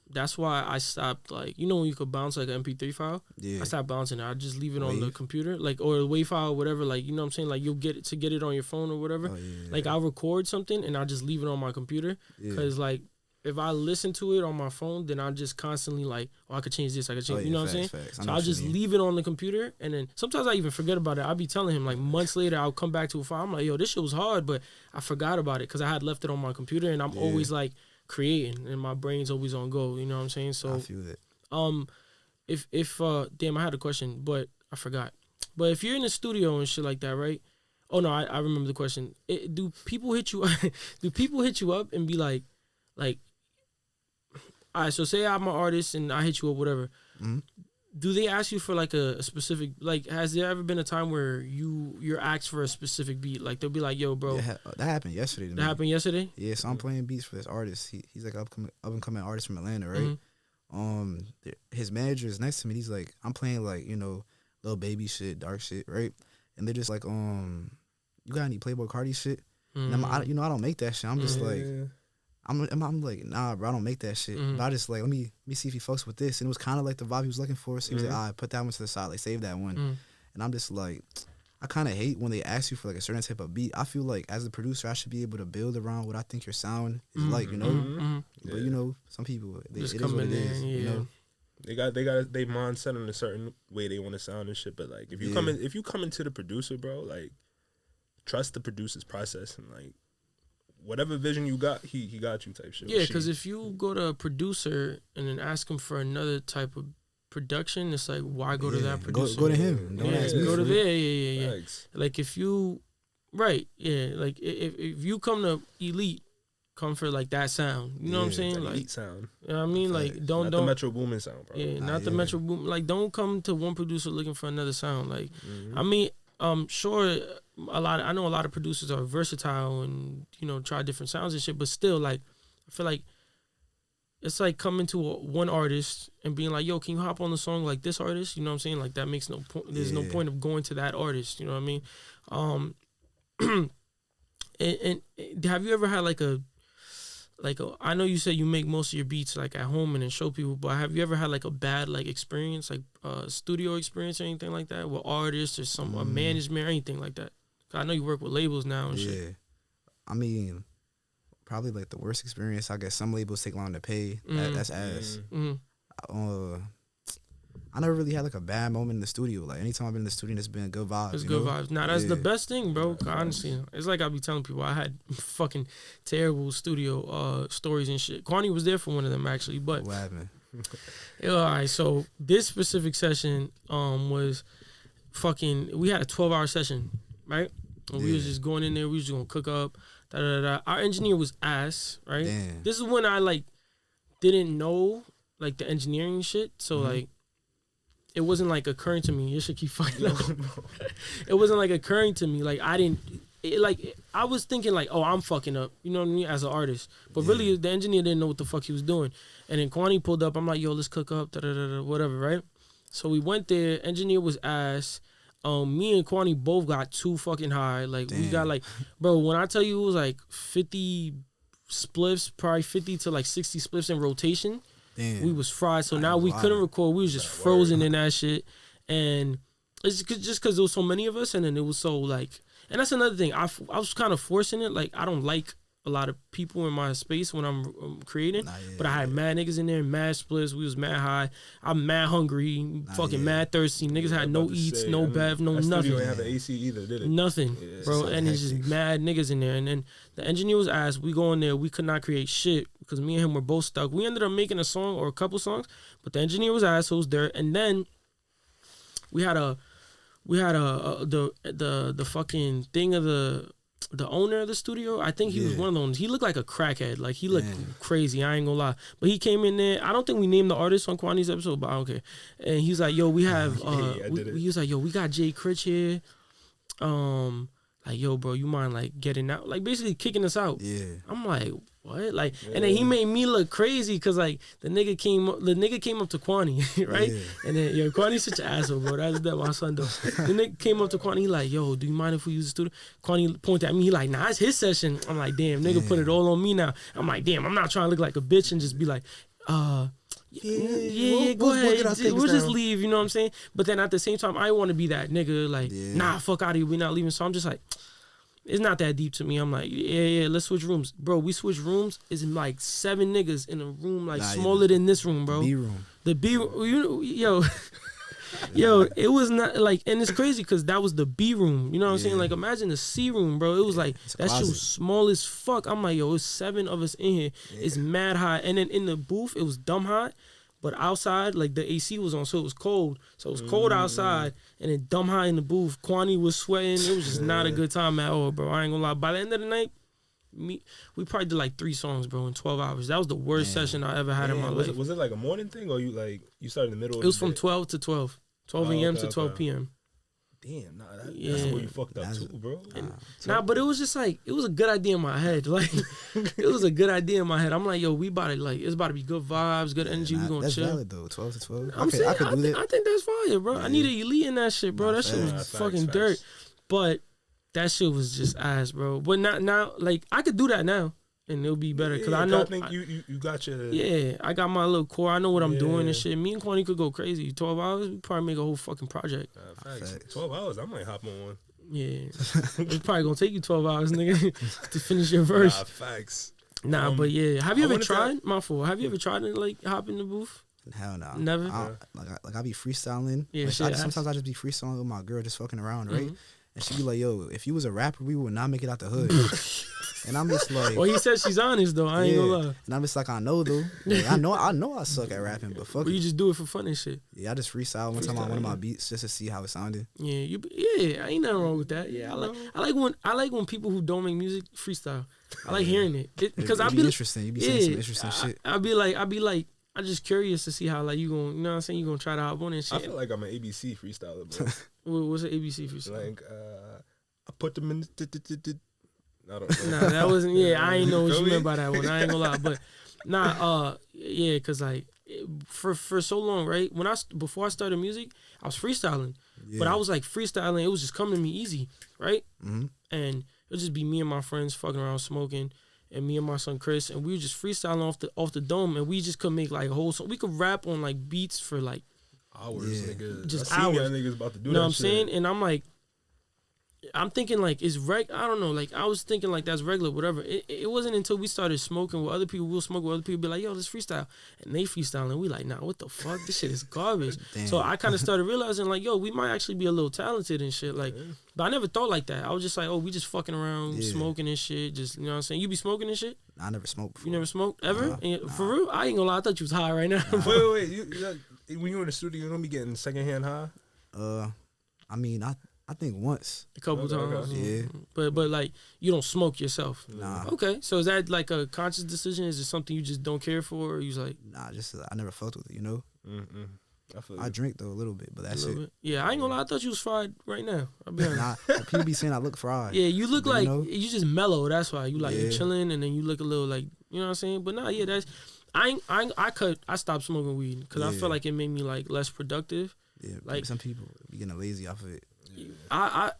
that's why I stopped, like, when you could bounce like an MP3 file? Yeah. I stopped bouncing it. I just leave it on the computer, like, or a WAV file or whatever, like, you know what I'm saying? Like, you'll get it on your phone or whatever. Like, I'll record something and I'll just leave it on my computer. Because, like, if I listen to it on my phone, then I'll just constantly like, I could change this, I could change, you know what I'm saying? Facts. So I'll just leave it on the computer, and then sometimes I even forget about it. I'll be telling him, like, months later, I'll come back to a file. I'm like, yo, this shit was hard, but I forgot about it because I had left it on my computer, and I'm always, like, creating, and my brain's always on go, you know what I'm saying? So, I feel that. If damn, I had a question, but I forgot. But if you're in the studio and shit like that, right? Oh, no, I remember the question. Do people hit you up and be like, all right, so say I'm an artist and I hit you up, whatever. Do they ask you for like a specific, like, has there ever been a time where you're asked for a specific beat? Like they'll be like, yo, bro. Yeah, that happened yesterday to me. That happened yesterday? Yeah, so I'm playing beats for this artist. He's like an up and coming artist from Atlanta, right? His manager is next to me. He's like, I'm playing like, little baby shit, dark shit, right? And they're just like, you got any Playboy Cardi shit? And I don't make that shit. I'm just like, I'm like, nah, bro, I don't make that shit. But I just like, let me see if he fucks with this. And it was kind of like the vibe he was looking for. So he was like, all right, put that one to the side, like save that one. And I'm just like, I kind of hate when they ask you for like a certain type of beat. I feel like as a producer, I should be able to build around what I think your sound is like, But some people, it is what it is. They got they mindset in a certain way they want to sound and shit. But like, if you come into the producer, bro, like, trust the producer's process and like. Whatever vision you got, he got you type shit. Yeah, because if you go to a producer and then ask him for another type of production, it's like, why go to that producer? Go to him. Don't ask me. Go to there. Yeah. Like if you Right. Yeah. Like if you come to Elite, come for like that sound. You know what I'm saying? Like Elite sound. You know what I mean? Like don't the Metro Boomin sound, bro. Yeah, not the Metro Boom. Like don't come to one producer looking for another sound. Like I mean, sure, I know a lot of producers are versatile and try different sounds and shit, but still, like I feel like it's like coming to one artist and being like, yo, can you hop on the song like this artist? You know what I'm saying? Like that makes no point. There's no point of going to that artist. You know what I mean? And have you ever had like a I know you said you make most of your beats like at home and then show people, but have you ever had like a bad like experience, like studio experience or anything like that with artists or a management or anything like that? 'Cause I know you work with labels now and shit. Yeah, I mean, probably like the worst experience. I guess some labels take long to pay. That's ass. I never really had like a bad moment in the studio. Like anytime I've been in the studio, it's been good vibes. It's good vibes. Nah, that's the best thing, bro. Honestly, it's like I be telling people I had fucking terrible studio stories and shit. Kwani was there for one of them actually, but what happened? All right, so this specific session was fucking. We had a 12-hour session, right? And we was just going in there. We was just gonna cook up. Our engineer was ass, right? Damn. This is when I like didn't know like the engineering shit, so like. It wasn't like occurring to me. You should keep fucking up. It wasn't like occurring to me. Like I didn't. I was thinking like, oh, I'm fucking up. You know what I mean? As an artist, but really the engineer didn't know what the fuck he was doing. And then Kwani pulled up. I'm like, yo, let's cook up. Whatever, right? So we went there. Engineer was ass. Me and Kwani both got too fucking high. Like we got like, bro. When I tell you it was like 50 spliffs, probably 50 to like 60 spliffs in rotation. Damn. We was fried, so now we couldn't record. We was just frozen in that shit, and it's just because there was so many of us, and then it was so like, and that's another thing. I was kind of forcing it. Like I don't like a lot of people in my space when I'm creating, but I had mad niggas in there, mad splits. We was mad high. I'm mad hungry, fucking mad thirsty. Niggas had no eats, no bev, no nothing. You didn't have an AC either, did it? Nothing, bro. And it's just mad niggas in there. And then the engineer was asked. We go in there. We could not create shit because me and him were both stuck. We ended up making a song or a couple songs, but the engineer was ass. So it was there. And then we had the fucking thing of the owner of the studio. I think he was one of the owners. He looked like a crackhead. Like he looked crazy. I ain't gonna lie. But he came in there. I don't think we named the artist on Kwani's episode, but I don't care. And he's like, yo, we have he was like, yo, we got Jay Critch here. Like, yo, bro, you mind like getting out? Like basically kicking us out. Yeah. I'm like, what? Like, and then he made me look crazy because like the nigga came up to Kwani, right? Yeah. And then Kwani's such an asshole, bro. That's my son though. The nigga came up to Kwani, he like, yo, do you mind if we use the studio? Kwani pointed at me, he like, nah, it's his session. I'm like, damn, nigga put it all on me now. I'm like, damn, I'm not trying to look like a bitch and just be like, go ahead. We'll just leave, you know what I'm saying? But then at the same time, I want to be that nigga, like, nah, fuck out of here, we not leaving. So I'm just like, it's not that deep to me. I'm like, let's switch rooms. Bro, we switch rooms. It's like 7 niggas in a room like smaller than this room, bro. The B room. Yo, it was not like, and it's crazy because that was the B room. You know what I'm saying? Like, imagine the C room, bro. It was like, that shit was small as fuck. I'm like, yo, it's 7 of us in here. It's mad hot. And then in the booth, it was dumb hot. But outside, like the AC was on, so it was cold. So it was cold outside, and then dumb hot in the booth. Kwani was sweating. It was just not a good time at all, bro. I ain't gonna lie. By the end of the night, we probably did like 3 songs, bro, in 12 hours. That was the worst session I ever had in my life. Was it like a morning thing, or you started in the middle of the day? It was from 12 to 12. 12 a.m. to 12 p.m. Damn, that's where you fucked up too, bro. But it was just like, it was a good idea in my head. Like, it was a good idea in my head. I'm like, yo, we about to, like, it's about to be good vibes, good energy. We gonna chill. That's valid, though. 12 to 12. I think that's fire, bro. I need an elite in that shit, bro. That shit was fucking dirt. But that shit was just ass, bro. But not now, like, I could do that now. And it'll be better because I know. I think you got your. Yeah, I got my little core. I know what I'm doing and shit. Me and Kwani could go crazy. 12 hours, we probably make a whole fucking project. Facts. 12 hours, I might hop on one. Yeah, it's probably gonna take you 12 hours, nigga, to finish your verse. Nah, facts. Nah, but yeah, have you ever tried? My fault. Have you ever tried to like hop in the booth? Hell no. Never. I be freestyling. Yeah, like, sometimes I just be freestyling with my girl, just fucking around, right? and she be like, "Yo, if you was a rapper, we would not make it out the hood." And I'm just like, well, he said she's honest though. I ain't gonna lie. And I'm just like, I know though. Like, I know I suck at rapping, but fuck But you it. just do it for fun and shit. Yeah, I just freestyle one time on one of my beats just to see how it sounded. Yeah, ain't nothing wrong with that. Yeah, I like when people who don't make music freestyle. I like hearing it because I be interesting. You be saying some interesting shit. I be like, I'm just curious to see how like you gonna, you know what I'm saying, you gonna try to hop on and shit. I feel like I'm an ABC freestyler, bro. What's an ABC freestyle? Like, I put them in. I don't know. Nah, that wasn't. Yeah, I ain't know what you meant by that one. I ain't gonna lie, but yeah, cause like for so long, right? Before I started music, I was freestyling, but I was like freestyling. It was just coming to me easy, right? Mm-hmm. And it would just be me and my friends fucking around smoking, and me and my son Chris, and we were just freestyling off the dome, and we just could make like a whole song. We could rap on like beats for like hours, nigga. Just I seen hours. Niggas about to do that. You know what I'm shit. saying? And I'm thinking like I don't know, like I was thinking like that's regular, whatever. It wasn't until we started smoking with other people, we'll smoke with other people, be like, yo, let's freestyle. And they freestyle and we like, nah, what the fuck? This shit is garbage. So I kind of started realizing like, yo, we might actually be a little talented and shit. Like, but I never thought like that. I was just like, oh, we just fucking around, smoking and shit. Just, you know what I'm saying? You be smoking and shit? I never smoked before. You never smoked? Ever? Nah. For real? I ain't gonna lie, I thought you was high right now. Wait. When you in the studio, you don't be getting secondhand high? I mean, I think once. A couple times. Yeah. But like you don't smoke yourself. Nah. Okay. So is that like a conscious decision? Is it something you just don't care for, or you like? Nah, just I never fucked with it. You know. I I drink though a little bit, but that's it. Bit? Yeah, I ain't gonna lie. I thought you was fried right now. I'll be honest. Nah, people be saying I look fried. Yeah, you look like know? you just mellow. That's why you like you're chilling, and then you look a little like, you know what I'm saying. But nah, yeah, that's I stopped smoking weed because I felt like it made me like less productive. Yeah, like some people be getting lazy off of it.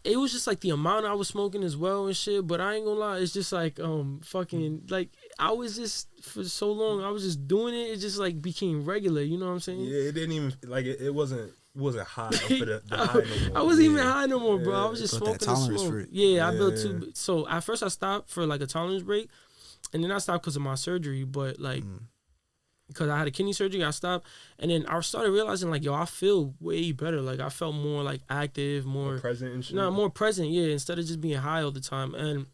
It was just like the amount I was smoking as well and shit, but I ain't gonna lie, it's just like fucking like I was just for so long I was just doing it, it just like became regular, you know what I'm saying? Yeah, it didn't even like it wasn't high for the high no more. I wasn't even high no more, bro. I was just Built that smoking tolerance the for smoke. it. Yeah, I built two. So at first I stopped for like a tolerance break, and then I stopped because of my surgery, but like because I had a kidney surgery, I stopped, and then I started realizing like, yo, I feel way better. Like I felt more like active, more present and shit. No, more present, yeah, instead of just being high all the time. And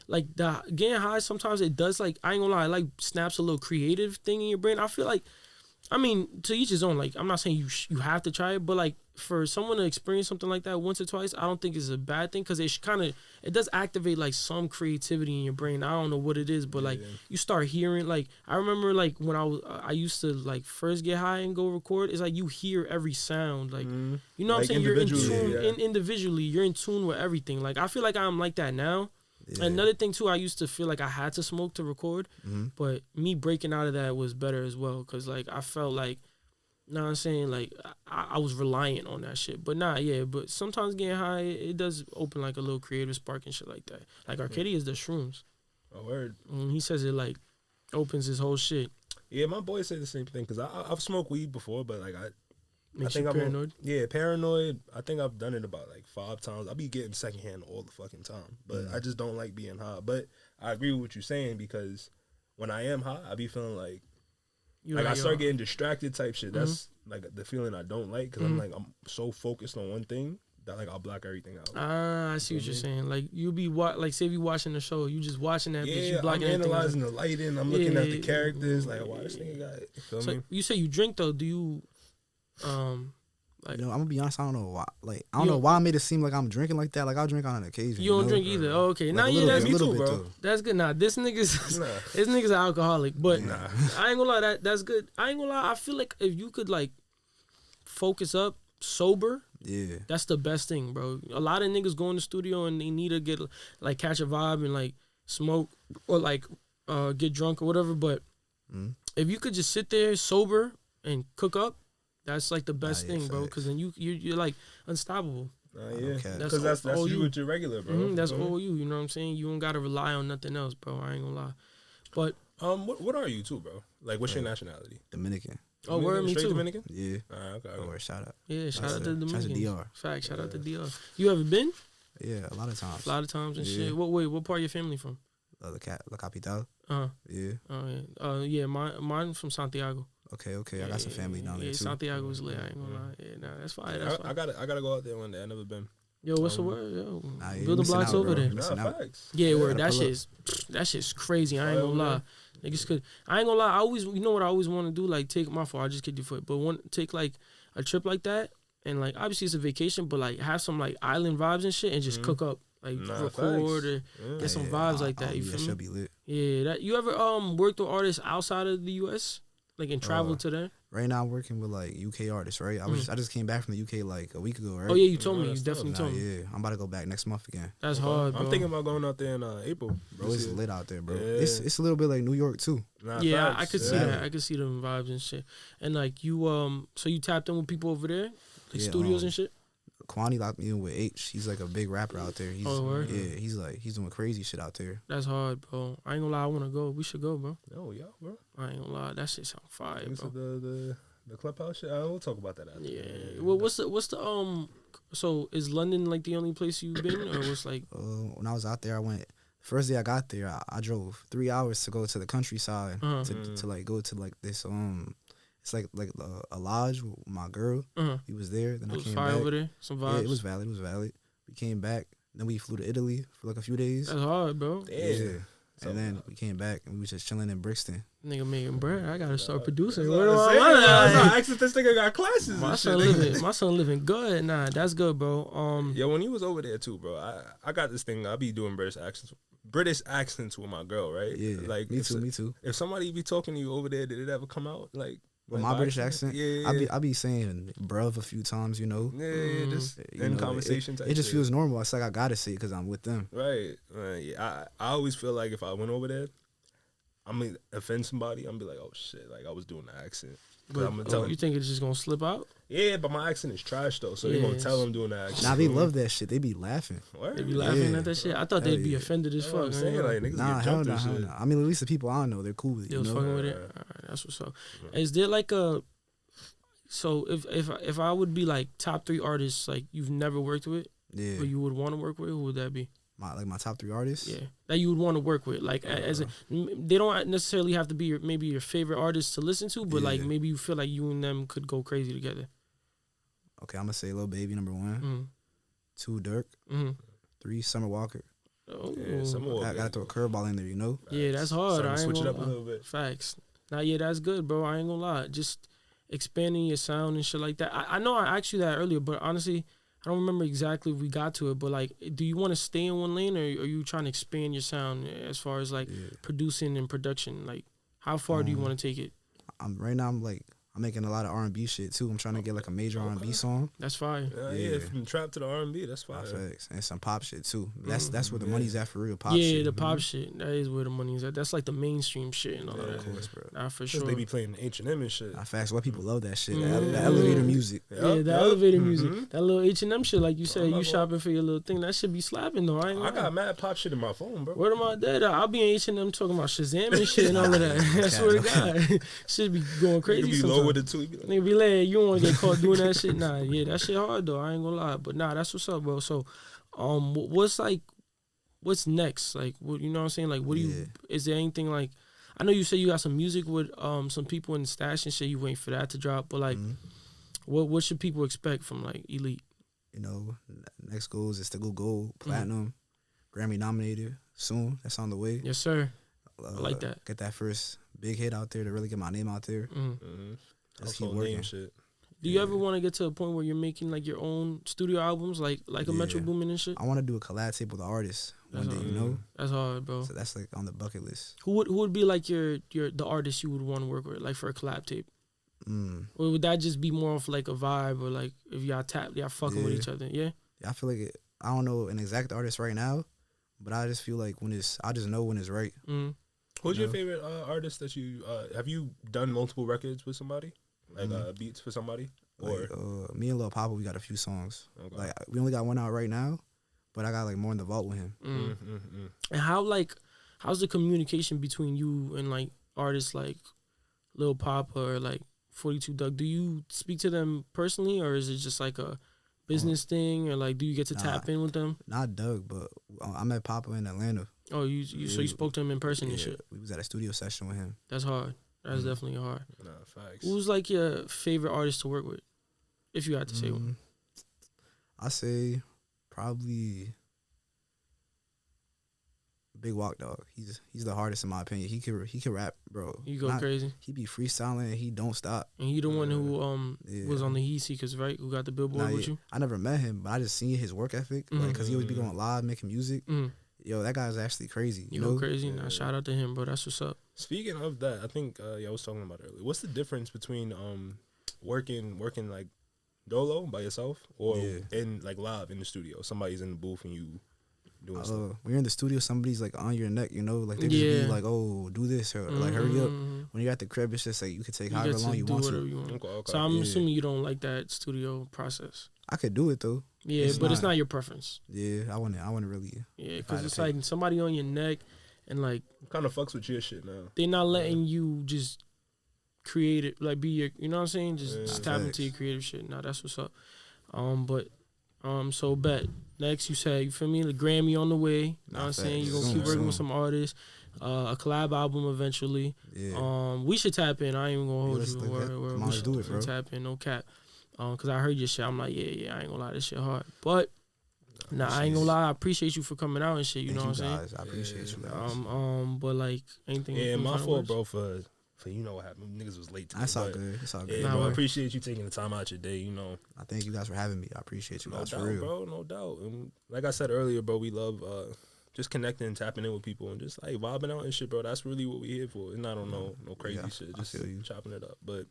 like the getting high, sometimes it does like, I ain't gonna lie, it like snaps a little creative thing in your brain. I feel like, I mean, to each his own. Like I'm not saying you have to try it, but like for someone to experience something like that once or twice, I don't think it's a bad thing because it does activate like some creativity in your brain. I don't know what it is, but like you start hearing, like I remember like when I used to like first get high and go record, it's like you hear every sound, like you know what I'm saying, you're in tune individually, you're in tune with everything. Like I feel like I'm like that now. Another thing too, I used to feel like I had to smoke to record, but me breaking out of that was better as well because like I felt like, you know what I'm saying, like I was reliant on that shit. But but sometimes getting high, it does open like a little creative spark and shit like that. Like Arcadia is the shrooms. Oh, word. He says it like opens his whole shit. Yeah, my boy said the same thing because I've smoked weed before, but like Makes I think you paranoid? Paranoid. I think I've done it about like 5 times. I be getting secondhand all the fucking time, but I just don't like being high. But I agree with what you're saying because when I am high, I be feeling like I start getting distracted type shit. That's like the feeling I don't like because I'm so focused on one thing that like I'll block everything out. I see what you're saying. Like you be like say if you watching the show, you just watching that bitch, you blocking I'm everything. analyzing the lighting. I'm looking at the characters. Like, wow, this nigga got it. Feel so me? you say you drink though? Do you like, you know, I'm gonna be honest. I don't know why. Like, I don't know why I made it seem like I'm drinking like that. Like, I'll drink on an occasion. You don't drink either. Oh, okay. Like Nah, that's me too, bro. Though. That's good. Nah, this nigga's an alcoholic. But I ain't gonna lie, that's good. I ain't gonna lie. I feel like if you could like focus up sober, that's the best thing, bro. A lot of niggas go in the studio and they need to get like catch a vibe and like smoke or like get drunk or whatever. But if you could just sit there sober and cook up, that's like the best thing, bro. Because then you're like unstoppable. Because that's you with your regular, bro. That's all you. You know what I'm saying? You don't gotta rely on nothing else, bro. I ain't gonna lie. But what are you too, bro? Like, what's your nationality? Dominican. Oh, word, me too. Dominican? Yeah. Okay. Oh, word, shout out. Yeah, shout out to the Dominican. Shout out to DR. Fact, shout out to DR. You ever been? Yeah, a lot of times. A lot of times and shit. What part of your family from? La Capital. Yeah. Oh yeah. Mine from Santiago. Okay. I got some family down there too. Santiago is lit. I ain't gonna lie. Yeah, nah, that's fine. I gotta go out there one day. I never been. Yo, what's the word? Yo, Nah, building blocks over there. Facts. Yeah, word. Gotta That shit's crazy. I ain't gonna lie. Niggas could. I ain't gonna lie. You know what I always want to do? Like take my fault. I just kicked your foot. But take like a trip like that, and like obviously it's a vacation, but like have some like island vibes and shit, and just cook up, like record or get some vibes like that. You feel me? Should be lit. Yeah. That you ever worked with artists outside of the U.S. like and traveled to there? Right now I'm working with like UK artists, right? I just came back from the UK like a week ago, right? Oh yeah, you told me. You definitely told me. Yeah, I'm about to go back next month again. That's hard, bro. I'm thinking about going out there in April. Bro, it's lit out there, bro. Yeah. It's a little bit like New York too. Yeah, I could see that. I could see them vibes and shit. And like you, so you tapped in with people over there, like studios and shit. Kwani locked me in with H. He's like a big rapper out there. He's doing crazy shit out there. That's hard, bro. I ain't gonna lie, I wanna go. We should go, bro. Oh yeah, bro. I ain't gonna lie, that shit sound fire, bro. The clubhouse shit. We'll talk about that after. Yeah. Well, what's the So is London like the only place you've been, or what's like? When I was out there, I went. First day I got there, I drove 3 hours to go to the countryside to like go to like this it's like a lodge with my girl. He was there. Then I came back. Over there. Some vibes. Yeah, it was valid. We came back. Then we flew to Italy for like a few days. That's hard, bro. Yeah. And then we came back and we was just chilling in Brixton. Nigga making bread. I gotta start producing. I actually this nigga got classes. My son living good. Nah, that's good, bro. Yeah, when you was over there too, bro. I got this thing. I be doing British accents with my girl, right? Yeah, like me too. If somebody be talking to you over there, did it ever come out like? With my British accent, I be saying bruv a few times, you know. Yeah, just in conversations. It just feels normal. It's like I gotta say it because I'm with them. Right. Yeah. I always feel like if I went over there, I'm gonna offend somebody. I'm gonna be like, oh shit, like I was doing the accent. But I'm gonna tell you think it's just gonna slip out? Yeah, but my accent is trash though, so they're gonna tell them doing the accent. Nah, they love that shit. They be laughing. What? They be laughing at that shit. I thought they'd be offended as fuck. I'm saying, like niggas get jumped and shit. I mean, at least the people I know, they're cool with it. They was fucking with it. All right, that's what's up. Is there like a so if I would be like top 3 artists like you've never worked with, but you would want to work with, who would that be? My top 3 artists? Yeah, that you would want to work with. Like they don't necessarily have to be maybe your favorite artists to listen to, but like maybe you feel like you and them could go crazy together. Okay, I'm gonna say Lil Baby number 1, 2 Dugg, 3 Summer Walker. Oh, yeah, Summer Walker. I gotta throw a curveball in there, you know. Yeah, that's hard. I ain't switch gonna it up a little bit. Facts. Now, yeah, that's good, bro. I ain't gonna lie. Just expanding your sound and shit like that. I know I asked you that earlier, but honestly, I don't remember exactly if we got to it, but like, do you want to stay in one lane, or are you trying to expand your sound as far as like producing and production? Like, how far do you want to take it? Right now, I'm making a lot of R&B shit too. I'm trying to get like a major R&B song. That's fire. Yeah, from trap to the R&B, that's fire. Facts. And some pop shit too. That's where the money's at for real. Pop shit. Yeah, the pop shit. That is where the money's at. That's like the mainstream shit and all that. Of course, bro. Nah, for sure. They be playing H&M and shit. Facts. Why people love that shit. The elevator music. Yeah, the elevator music. That little H&M shit, like you said, you shopping for your little thing. That should be slapping though. I got mad pop shit in my phone, bro. Where am I dead? I'll be in H&M talking about Shazam and shit and all of that. I swear to God. Should be going crazy. You be low with it too. Be like, you don't want to get caught doing that shit. Nah, yeah, that shit hard though. I ain't gonna lie, but nah, that's what's up, bro. So, what's next? Like, what you know what I'm saying? Like, what do you? Is there anything like? I know you said you got some music with some people in the stash and shit. You waiting for that to drop, but like, what should people expect from like Elite? You know, next goals is to go gold, platinum, Grammy nominated soon. That's on the way. Yes, sir. I like that. Get that first big hit out there to really get my name out there. Just keep working. Shit. Do you ever want to get to a point where you're making like your own studio albums, like a Metro Boomin and shit? I want to do a collab tape with an artist one day. You know, that's hard, bro. So that's like on the bucket list. Who would be like the artist you would want to work with, like for a collab tape? Or would that just be more of like a vibe, or like if y'all fucking with each other? Yeah. I feel like I don't know an exact artist right now, but I just feel like I just know when it's right. Who's your favorite artist that you have you done multiple records with somebody? Like beats for somebody? Or like, me and Lil Poppa, we got a few songs. Okay. Like we only got one out right now, but I got like more in the vault with him. And how's the communication between you and like artists like Lil Poppa or like 42 Dugg? Do you speak to them personally, or is it just like a business thing, or like do you get to tap in with them? Not Dugg, but I met Poppa in Atlanta. Oh, so you spoke to him in person and shit? We was at a studio session with him. That's hard. That's definitely hard. Nah, facts. Who's like your favorite artist to work with, if you had to say one? I say Probably Big Walk Dog. He's the hardest in my opinion. He can rap, bro. You go crazy. He be freestyling and he don't stop. And he the one who was on the Heat Seekers, right? Who got the Billboard with you? I never met him, but I just seen his work ethic, like, cause he always be going live making music. Yo, that guy's actually crazy. You know? Go crazy. Now shout out to him, bro. That's what's up. Speaking of that, I think I was talking about earlier. What's the difference between working like dolo by yourself or in like live in the studio? Somebody's in the booth and you doing stuff. When you're in the studio, somebody's like on your neck, you know, like they just be like, "Oh, do this," or like, "Hurry up." When you're at the crib, it's just like you can take however long you want to. Okay. So I'm assuming you don't like that studio process. I could do it though. Yeah, but it's not your preference. Yeah, I want to really. Yeah, because it's like somebody on your neck and like kind of fucks with your shit now. They're not letting you just create it, like be your, you know what I'm saying? Just tap into your creative shit. Now that's what's up. So bet. Next, you said, you feel me? The Grammy on the way. You know what I'm saying? You're going to keep working with some artists. A collab album eventually. Yeah. We should tap in. I ain't even going to hold you. We should tap in, no cap. Because I heard your shit. I'm like, yeah, I ain't going to lie. This shit hard. But, I ain't going to lie. I appreciate you for coming out and shit. You know what I'm saying? I appreciate you guys. But, like, anything. Yeah, my fault, bro, for you know what happened. Niggas was late today. That's all good. It's all good. Yeah, bro, I appreciate you taking the time out your day, you know. I thank you guys for having me. I appreciate you guys, for real. Bro, no doubt. And like I said earlier, bro, we love just connecting and tapping in with people and just like vibing out and shit, bro. That's really what we here for. It's not on no crazy shit. Just chopping it up. But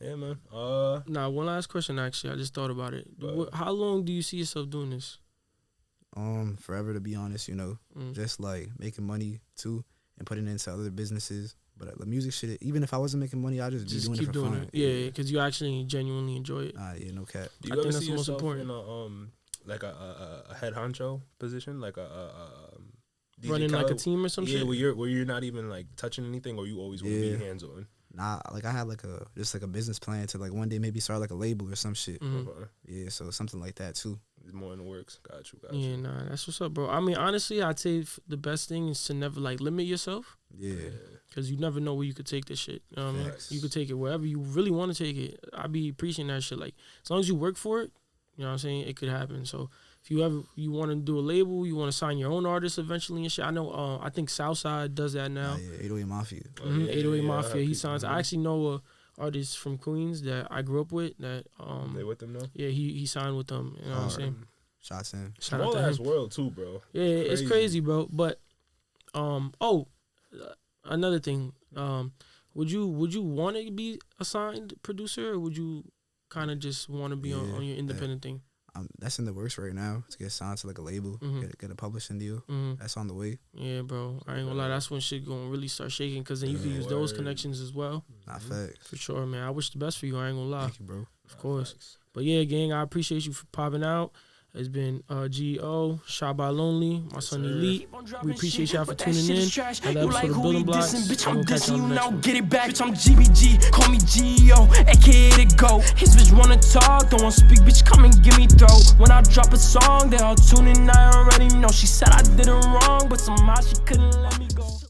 yeah, man. One last question actually. I just thought about it. How long do you see yourself doing this? Forever, to be honest, you know. Just like making money too and putting it into other businesses. But the music shit, even if I wasn't making money, I'd just be doing it for fun. Yeah, because you actually genuinely enjoy it. Yeah, no cap. Do you ever see yourself in like a head honcho position, like a DJ running like a team or some shit? Yeah, where you're not even like touching anything, or you always want to be hands on. Nah, like I had like a business plan to like one day maybe start like a label or some shit. Yeah, so something like that too. It's more in the works. Got you. Yeah, nah, that's what's up, bro. I mean, honestly, I'd say the best thing is to never like limit yourself. Yeah. Because you never know where you could take this shit. You know what I mean? You could take it wherever you really want to take it. I be appreciating that shit. Like, as long as you work for it, you know what I'm saying, it could happen. So, if you want to do a label, you want to sign your own artist eventually and shit. I know, I think Southside does that now. Yeah, 808 Mafia. 808 Mafia. He signs. I actually know a artist from Queens that I grew up with. That they with them now? Yeah, he signed with them. You know what I'm saying? Shots in. Shout out to him. World too, bro. Yeah, it's crazy, bro. But another thing, would you want to be a signed producer, or would you kind of just want to be on your independent thing? That's in the works right now, to get signed to like a label, get a publishing deal. That's on the way. Yeah, bro. I ain't gonna lie, that's when shit gonna really start shaking, because then you can use those connections as well. Not facts. For sure, man. I wish the best for you. I ain't gonna lie. Thank you, bro. Of course. Facts. But yeah, gang, I appreciate you for popping out. It's been G.O., Shot by Lonely, my son Elite. We appreciate y'all for tuning in. Another episode of Building Blocks. Bitch, I'm dissing you now, get it back. Bitch, I'm GBG, call me G.O., aka the GOAT. His bitch wanna talk, don't wanna speak, bitch, come and give me throat. When I drop a song, they all tune in, I already know. She said I did it wrong, but somehow she couldn't let me go.